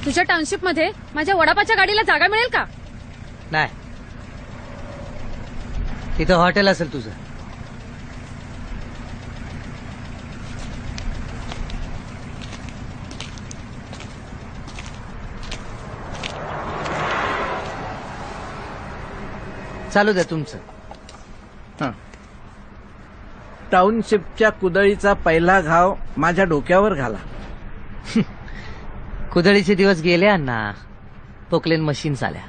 तुझ्या टाउनशिप मध्ये माझ्या वडापाच्या गाडीला जागा मिळेल का? नाही. तिथं हॉटेल असेल तुझं. चालू द्या तुमचं. टाउनशिपच्या कुदळीचा पहिला घाव माझ्या डोक्यावर घाला. कुदळीचे दिवस गेले अण्णा. पोकलेन मशीन्स आल्या.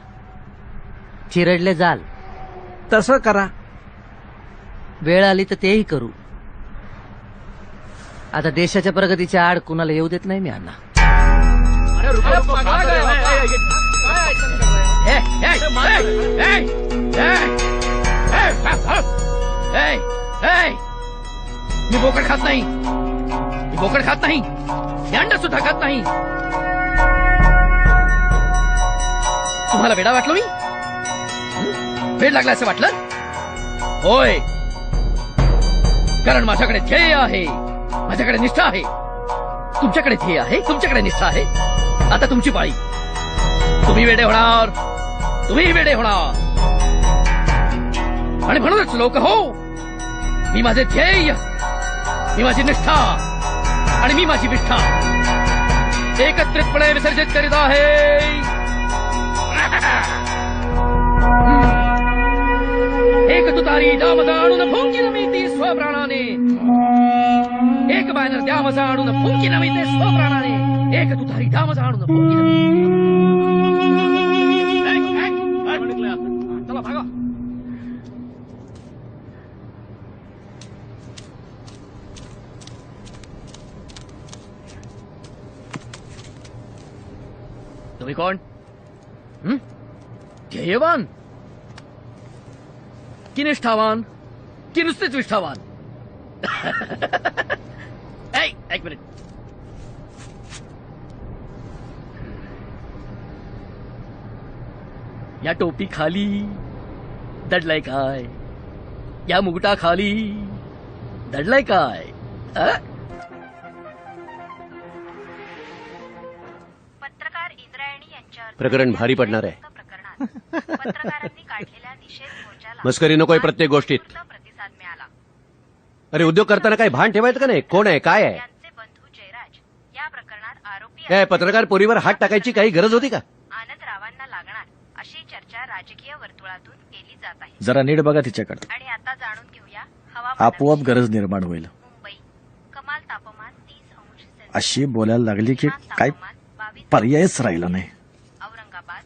चिरडले जाल. तसं करा. वेळ आली तर तेही करू. आता देशाच्या प्रगतीच्या आड कुणाला येऊ देत नाही मी अण्णा. मी बोकड खात नाही. मी बोकड खात नाही. मी अंड सुद्धा खात नाही. तुम्हाला वेडा वाटलो मी? वेड लागला असं वाटलं? होय, कारण माझ्याकडे ध्येय आहे. माझ्याकडे निष्ठा आहे. तुमच्याकडे ध्येय आहे. तुमच्याकडे निष्ठा आहे. आता तुमची पाळी. तुम्ही वेडे होणार. तुम्ही वेडे होणार. आणि म्हणूनच लोक हो, मी माझे ध्येय, मी माझी निष्ठा आणि मी माझी विष्ठा एकत्रितपणे विसर्जित करीत आहे. एक तुतारी दामजा आणून फुंकी नमिती स्वप्राणाने. एक बॅनर द्यामजा आणून फुंकी नमिते स्वप्राणाने. एक तुतारी दामजा आणून फुंकी नमिते. चला भागा. तुम्ही कोण? ध्येयवान की निष्ठावान की नुसतेच विष्ठावान? एक मिनिट. या टोपी खाली दडलाय काय? या मुकुटा खाली दडलाय काय? पत्रकार इंद्रायणी यांच्यावर प्रकरण भारी पडणार आहे. पत्रकारांनी काढलेल्या निषेध मोर्चाला मस्करी नकोय प्रत्येक गोष्टीत. प्रतिसाद मिळाला. अरे उद्योग करताना काही भान ठेवायचं का नाही? कोण आहे, काय आहे? त्यांचे बंधू जयराज या प्रकरणात आरोपी काय पत्रकार पोरीवर हात टाकायची काही गरज होती का? आनंदरावांना लागणार अशी चर्चा राजकीय वर्तुळातून केली जात आहे. जरा नीट बघा तिच्याकडे. आणि आता जाणून घेऊया हवामान. आपोआप गरज निर्माण होईल. मुंबई कमाल तापमान 30 अंश सेल्सिअस. अशी बोलायला लागली की काय पर्यायच राहिला नाही. औरंगाबाद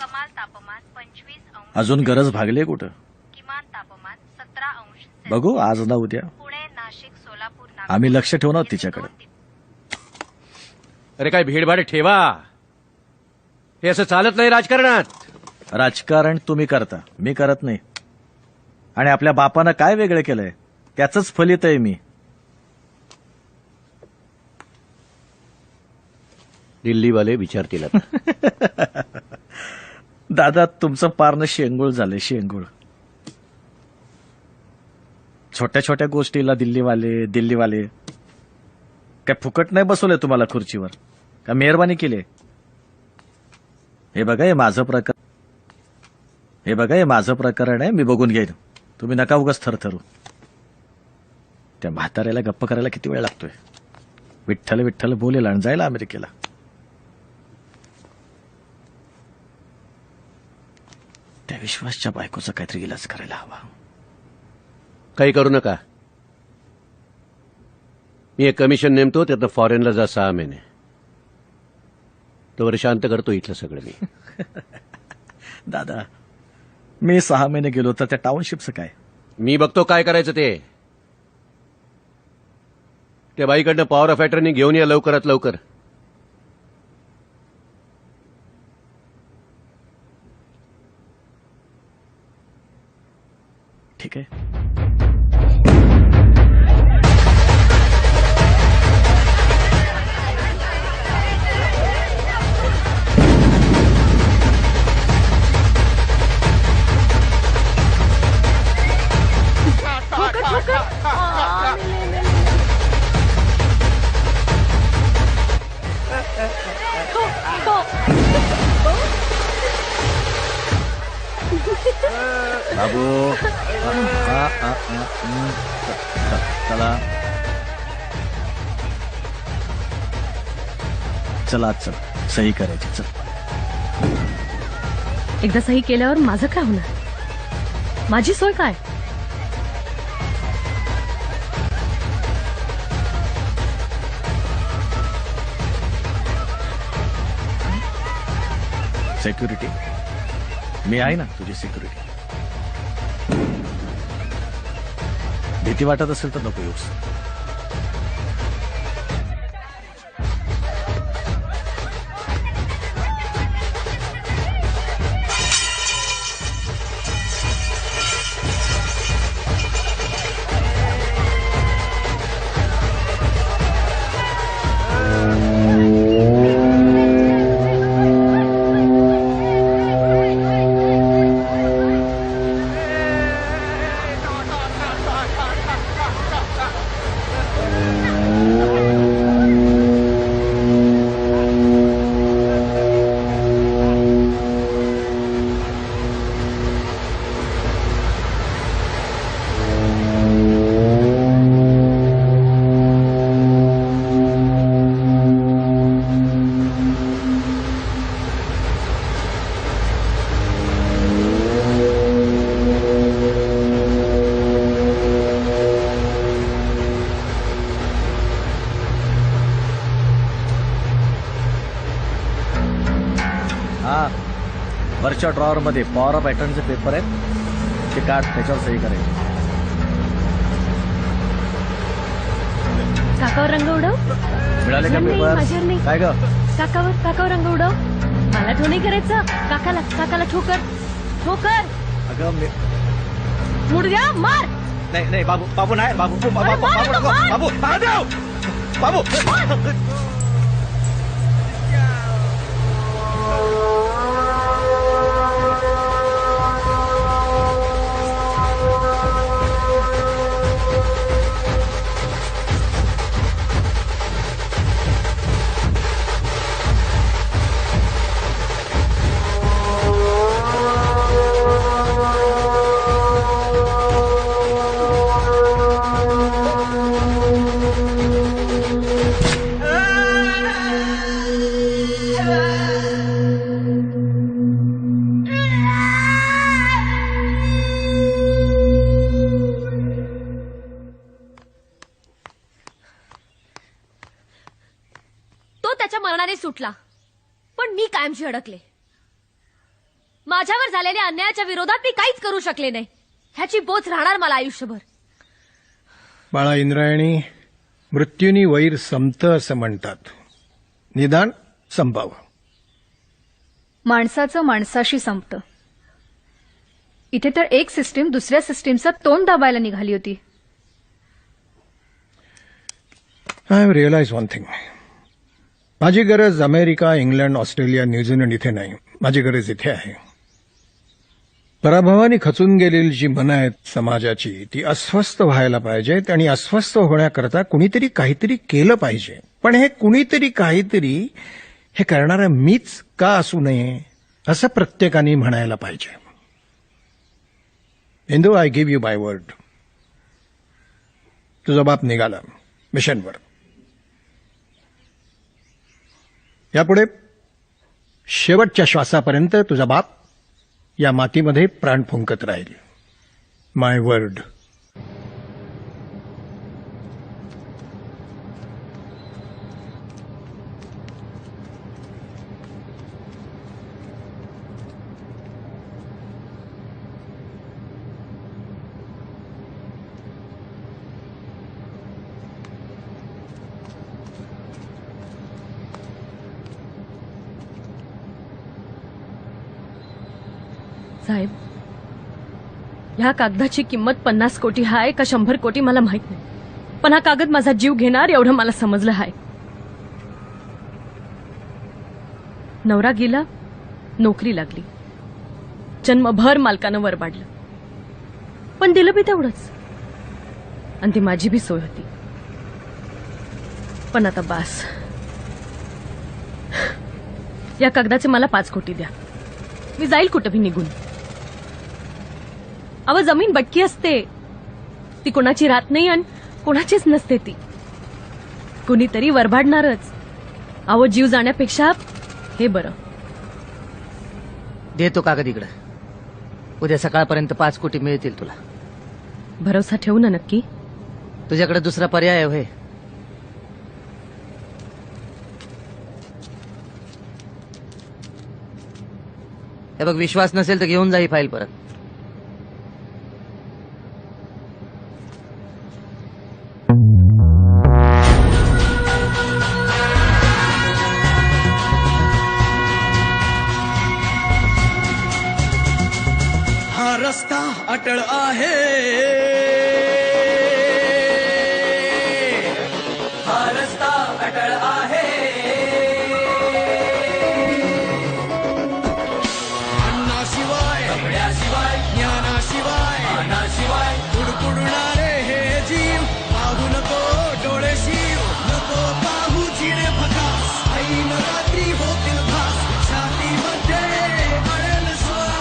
कमाल तापमान 25 अंश. अजून गरज भागली कुठं? किमान तापमान 17 अंश. बघू आज ना उद्या. पुणे नाशिक सोलापूर आम्ही लक्ष ठेवणार तिच्याकडे. अरे काय भीडभाड ठेवा. हे असं चालत नाही राजकारणात. राजकारण तुम्ही करता, मी करत नाही. आणि आपल्या बापानं काय वेगळं केलंय त्याच फलित आहे मी. दिल्लीवाले विचारतील. दादा तुमचं पारणं शेंगूळ झालंय, शेंगूळ. छोट्या छोट्या गोष्टीला दिल्लीवाले काय फुकट नाही बसवलंय तुम्हाला खुर्चीवर? का मेहरबानी केली? हे बघा हे माझं प्रकरण आहे. मी बघून घेईन. तुम्ही नका उगाच थरथरू. त्या म्हाताऱ्याला गप्प करायला किती वेळ लागतोय? विठ्ठल विठ्ठल बोलेल आणि जायला अमेरिकेला. त्या विश्वासच्या बायकोचा काहीतरी इलाज करायला हवा. काही करू नका. मी एक कमिशन नेमतो. त्यातनं फॉरेनला जा 6 महिने. तोवर शांत करतो इथलं सगळं मी. दादा मी 6 महिने गेलो तर त्या टाउनशिपचं काय? मी बघतो काय करायचं ते. त्या बाईकडनं पॉवर ऑफ अटर्नी घेऊन या लवकरात लवकर. ठीक आहे. बाबू चला चला चल सही करायची. चल एकदा सही केल्यावर माझं काय होणार? माझी सोय काय? सिक्युरिटी मी आहे ना तुझी सिक्युरिटी. भीती वाटत असेल तर नको येऊस. वरच्या ड्रॉवर मध्ये पॉवर ऑफ अटर्नचे पेपर आहेत, ते काढ, त्याच्यावर सही करायची. काकावर रंग उडव. मिळाले का नाही, पेपर? माझ्यावर नाही. काय ग? काकावर रंग उडव. मला ठो नाही करायचं. काकाला ठोकर. अगं मुडद्या मार. नाही बाबू नाही बाबू बाबू बाबू. सुटला, पण मी कायमची अडकले. माझ्यावर झालेल्या अन्यायाच्या विरोधात मी काहीच करू शकले नाही. ह्याची बोच राहणार मला आयुष्यभर. बाळा इंद्रायणी, मृत्यूनी वैर संपतं असं म्हणतात. निदान संपावं. माणसाचं माणसाशी संपतं. इथे तर एक सिस्टीम दुसऱ्या सिस्टीमचं तोंड दाबायला निघाली होती. I have realise one thing. माझी गरज अमेरिका, इंग्लंड, ऑस्ट्रेलिया, न्यूझीलंड इथे नाही. माझी गरज इथे आहे. पराभवाने खचून गेलेली जी मनं आहेत समाजाची, ती अस्वस्थ व्हायला पाहिजेत आणि अस्वस्थ होण्याकरता कुणीतरी काहीतरी केलं पाहिजे. पण हे कुणीतरी काहीतरी हे करणारा मीच का असू नये असं प्रत्येकाने म्हणायला पाहिजे. Indu, I give you my word. तुझा बाप निघाला मिशनवर. यापुढे शेवटच्या श्वासापर्यंत तुझा बाप या मातीमध्ये प्राण फुंकत राहील. माय वर्ड. साहेब, ह्या कागदाची किंमत 50 कोटी हाय का 100 कोटी मला माहित नाही, पण हा कागद माझा जीव घेणार एवढं मला समजलं हाय. नवरा गेला, नोकरी लागली, जन्मभर मालकानं वरबाडलं, पण दिलं बी तेवढंच, आणि ती माझी बी सोय होती. पण आता बास, या कागदाचे मला 5 कोटी द्या, मी जाईल कुठं बी निघून. अव जमीन बटकी असते, ती कोणाची राहत नाही आणि कोणाचीच नसते, ती कुणीतरी वरबाडणारच. अव जीव जाण्यापेक्षा हे बरं. देतो कागद इकडं, उद्या सकाळपर्यंत 5 कोटी मिळतील तुला. भरोसा ठेवू ना नक्की? तुझ्याकडे दुसरा पर्याय होय? हे बघ, विश्वास नसेल तर घेऊन जा ही फाईल परत. हा रस्ता अटळ आहे, हा रस्ता अटळ आहे. अन्नाशिवाय, कपड्याशिवाय, ज्ञानाशिवाय, मानाशिवाय कुडकुडणारे हे जीव. पाहू नको डोळे शिव, नको पाहू जिणे भकास. ऐन रात्री होतील भास, छातीमध्ये अडेल श्वास.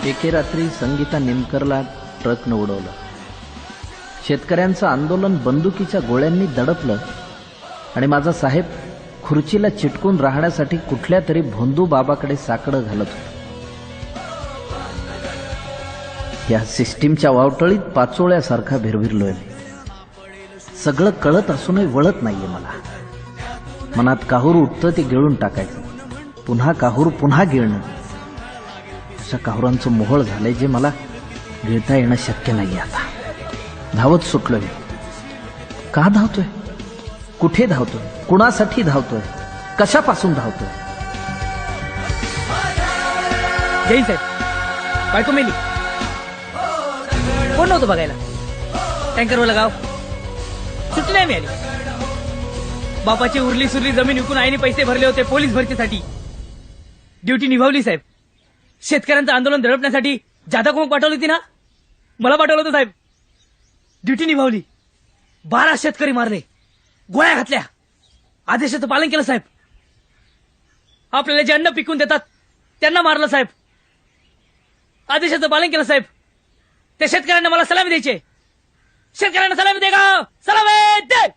एके रात्री संगीता निमकरला ट्रकनं उडवलं. शेतकऱ्यांचं आंदोलन बंदुकीच्या गोळ्यांनी दडपलं आणि माझा साहेब खुर्चीला चिटकून राहण्यासाठी कुठल्या तरी भोंदू बाबाकडे साकडं घालत होता. या सिस्टीमच्या वावटळीत पाचोळ्यासारखा भिरभिरलोय. सगळं कळत असूनही वळत नाहीये मला. मनात काहूर उठतं ते गिळून टाकायचं, पुन्हा काहूर पुन्हा गिळणं. अशा काहुरांचं मोहळ झालंय जे मला गिळता येणं शक्य नाहीये. आता धावत सुटलोय. का धावतोय? कुठे धावतोय? कुणासाठी धावतोय? कशापासून धावतोय? जैन साहेब, बायको मेली, कोण नव्हतं बघायला. टँकरवाला गाव, सुट्टी नाही मिळाली. बापाची उरली सुरली जमीन विकून आईने पैसे भरले होते पोलीस भरतीसाठी. ड्युटी निभावली साहेब. शेतकऱ्यांचं आंदोलन दडपण्यासाठी जादा कोण पाठवली होती ना, मला पाठवलं होतं साहेब. ड्युटी निभावली. 12 शेतकरी मारले, गोळ्या घातल्या, आदेशाचं पालन केलं साहेब. आपल्याला जे अन्न पिकून देतात त्यांना मारलं साहेब. आदेशाचं पालन केलं साहेब. त्या शेतकऱ्यांना मला सलामी द्यायचे. शेतकऱ्यांना सलामी दे का? सलामी दे.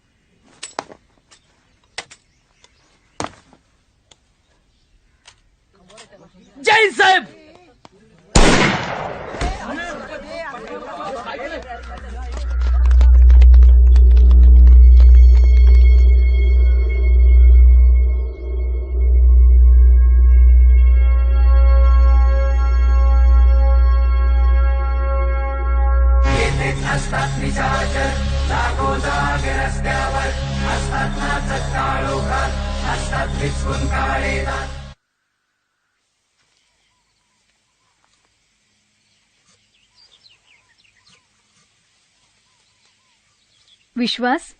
जय साहेब. असतात निशाचर, लाखो जागे रस्त्यावर, असतात नाचत काळोखात, असतात विचकून काळे दात. विश्वास,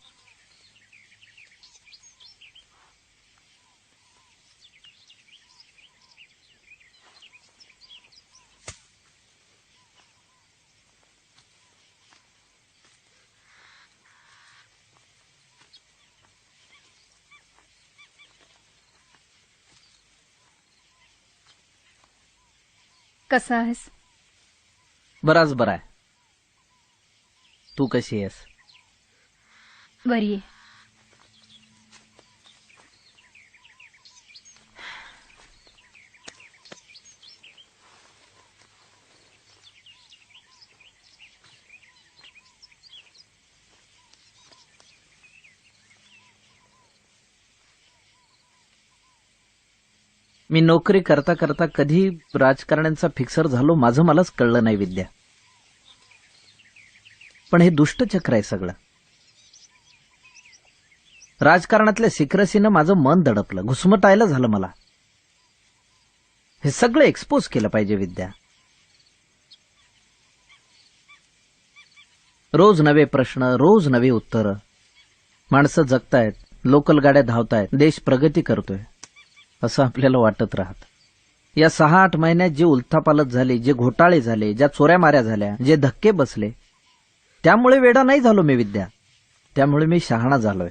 कसा आहेस? बराच बरा आहे. तू कशी आहेस? बरी आहे. मी नोकरी करता करता कधी राजकारण्यांचा फिक्सर झालो माझं मलाच कळलं नाही विद्या. पण हे दुष्टचक्र आहे सगळं. राजकारणातल्या सिक्रेसीनं माझं मन दडपलं, घुसमटायला झालं मला. हे सगळं एक्सपोज केलं पाहिजे विद्या. रोज नवे प्रश्न, रोज नवी उत्तरं. माणसं जगतायत, लोकल गाड्या धावतायत, देश प्रगती करतोय असं आपल्याला वाटत राहत. या 6-8 महिन्यात जी उलथापालत झाली, जे घोटाळे झाले, ज्या चोऱ्यामाऱ्या झाल्या, जे धक्के बसले, त्यामुळे वेडा नाही झालो मी विद्या, त्यामुळे मी शहाणा झालोय.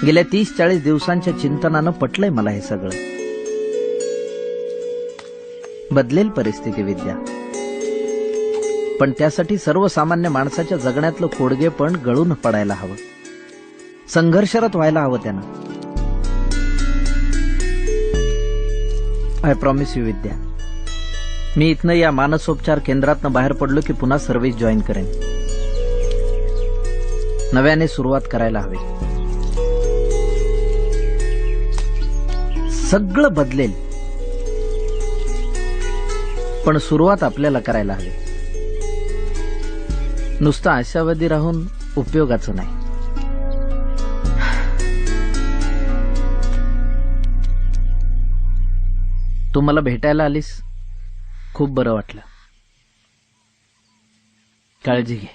गेल्या 30-40 दिवसांच्या चिंतनानं पटलंय मला हे सगळं. बदलेल परिस्थिती विद्या, पण त्यासाठी सर्वसामान्य माणसाच्या जगण्यातलं कोडगे पण गळून पडायला हवं, संघर्षरत व्हायला हवं त्यानं. आय प्रॉमिस यू विद्या, मी इथनं या मानसोपचार केंद्रातनं बाहेर पडलो की पुन्हा सर्व्हिस जॉईन करेन. नव्याने सुरुवात करायला हवी. सगळं बदलेल, पण सुरुवात आपल्याला करायला हवी. नुसतं आशावादी राहून उपयोगाचं नाही. तू मला भेटायला आलीस, खूप बरं वाटलं. काळजी घे.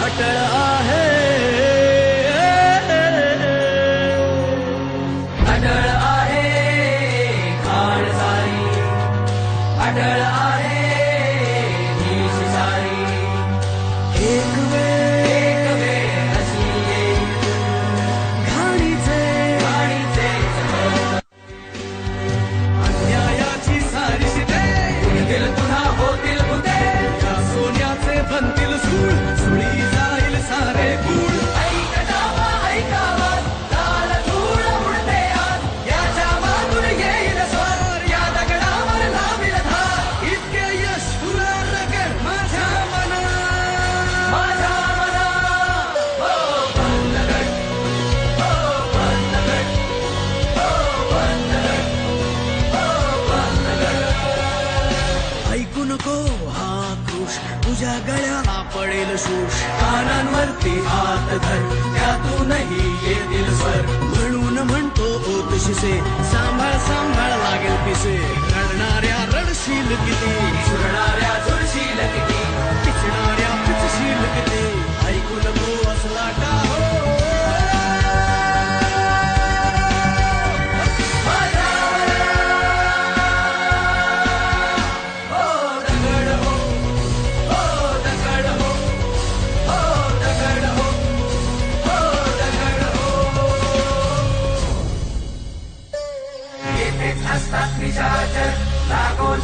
अटळ आहे, अटळ आहे खाण सारी, अटळ आहे नीश सारी. एक वेळ अशी येईल घाणीचे अन्यायाची सारी शिते उडतील पुन्हा होतील भुते. या सोन्याचे बनतील सूळ, सुळी जाईल सारे गुळ. ऐकटावा ऐकावा लाल धूळ उडते आत, याच्या मागून येईल स्वर, या दगडावर लावील धार. इतके यश तुला रगड माझ्या मना, माझ्या मना. हो बंदगड, हो बंदगड, हो बंदगड, हो बंदगड. ऐकू नको हा क्रोश, तुझ्या गळ्याला पडेल शोष. कानांवरती हात धर, त्यातूनही येतील स्वर. म्हणून म्हणतो ओ तुझसे, सांभाळ सांभाळ लागेल पिसे. रडणाऱ्या रडशील किती, झुरणाऱ्या झुरशील किती, पिचणाऱ्या पिचशील किती. ऐकू नको असला टाहो. असतात निशाचर, लागो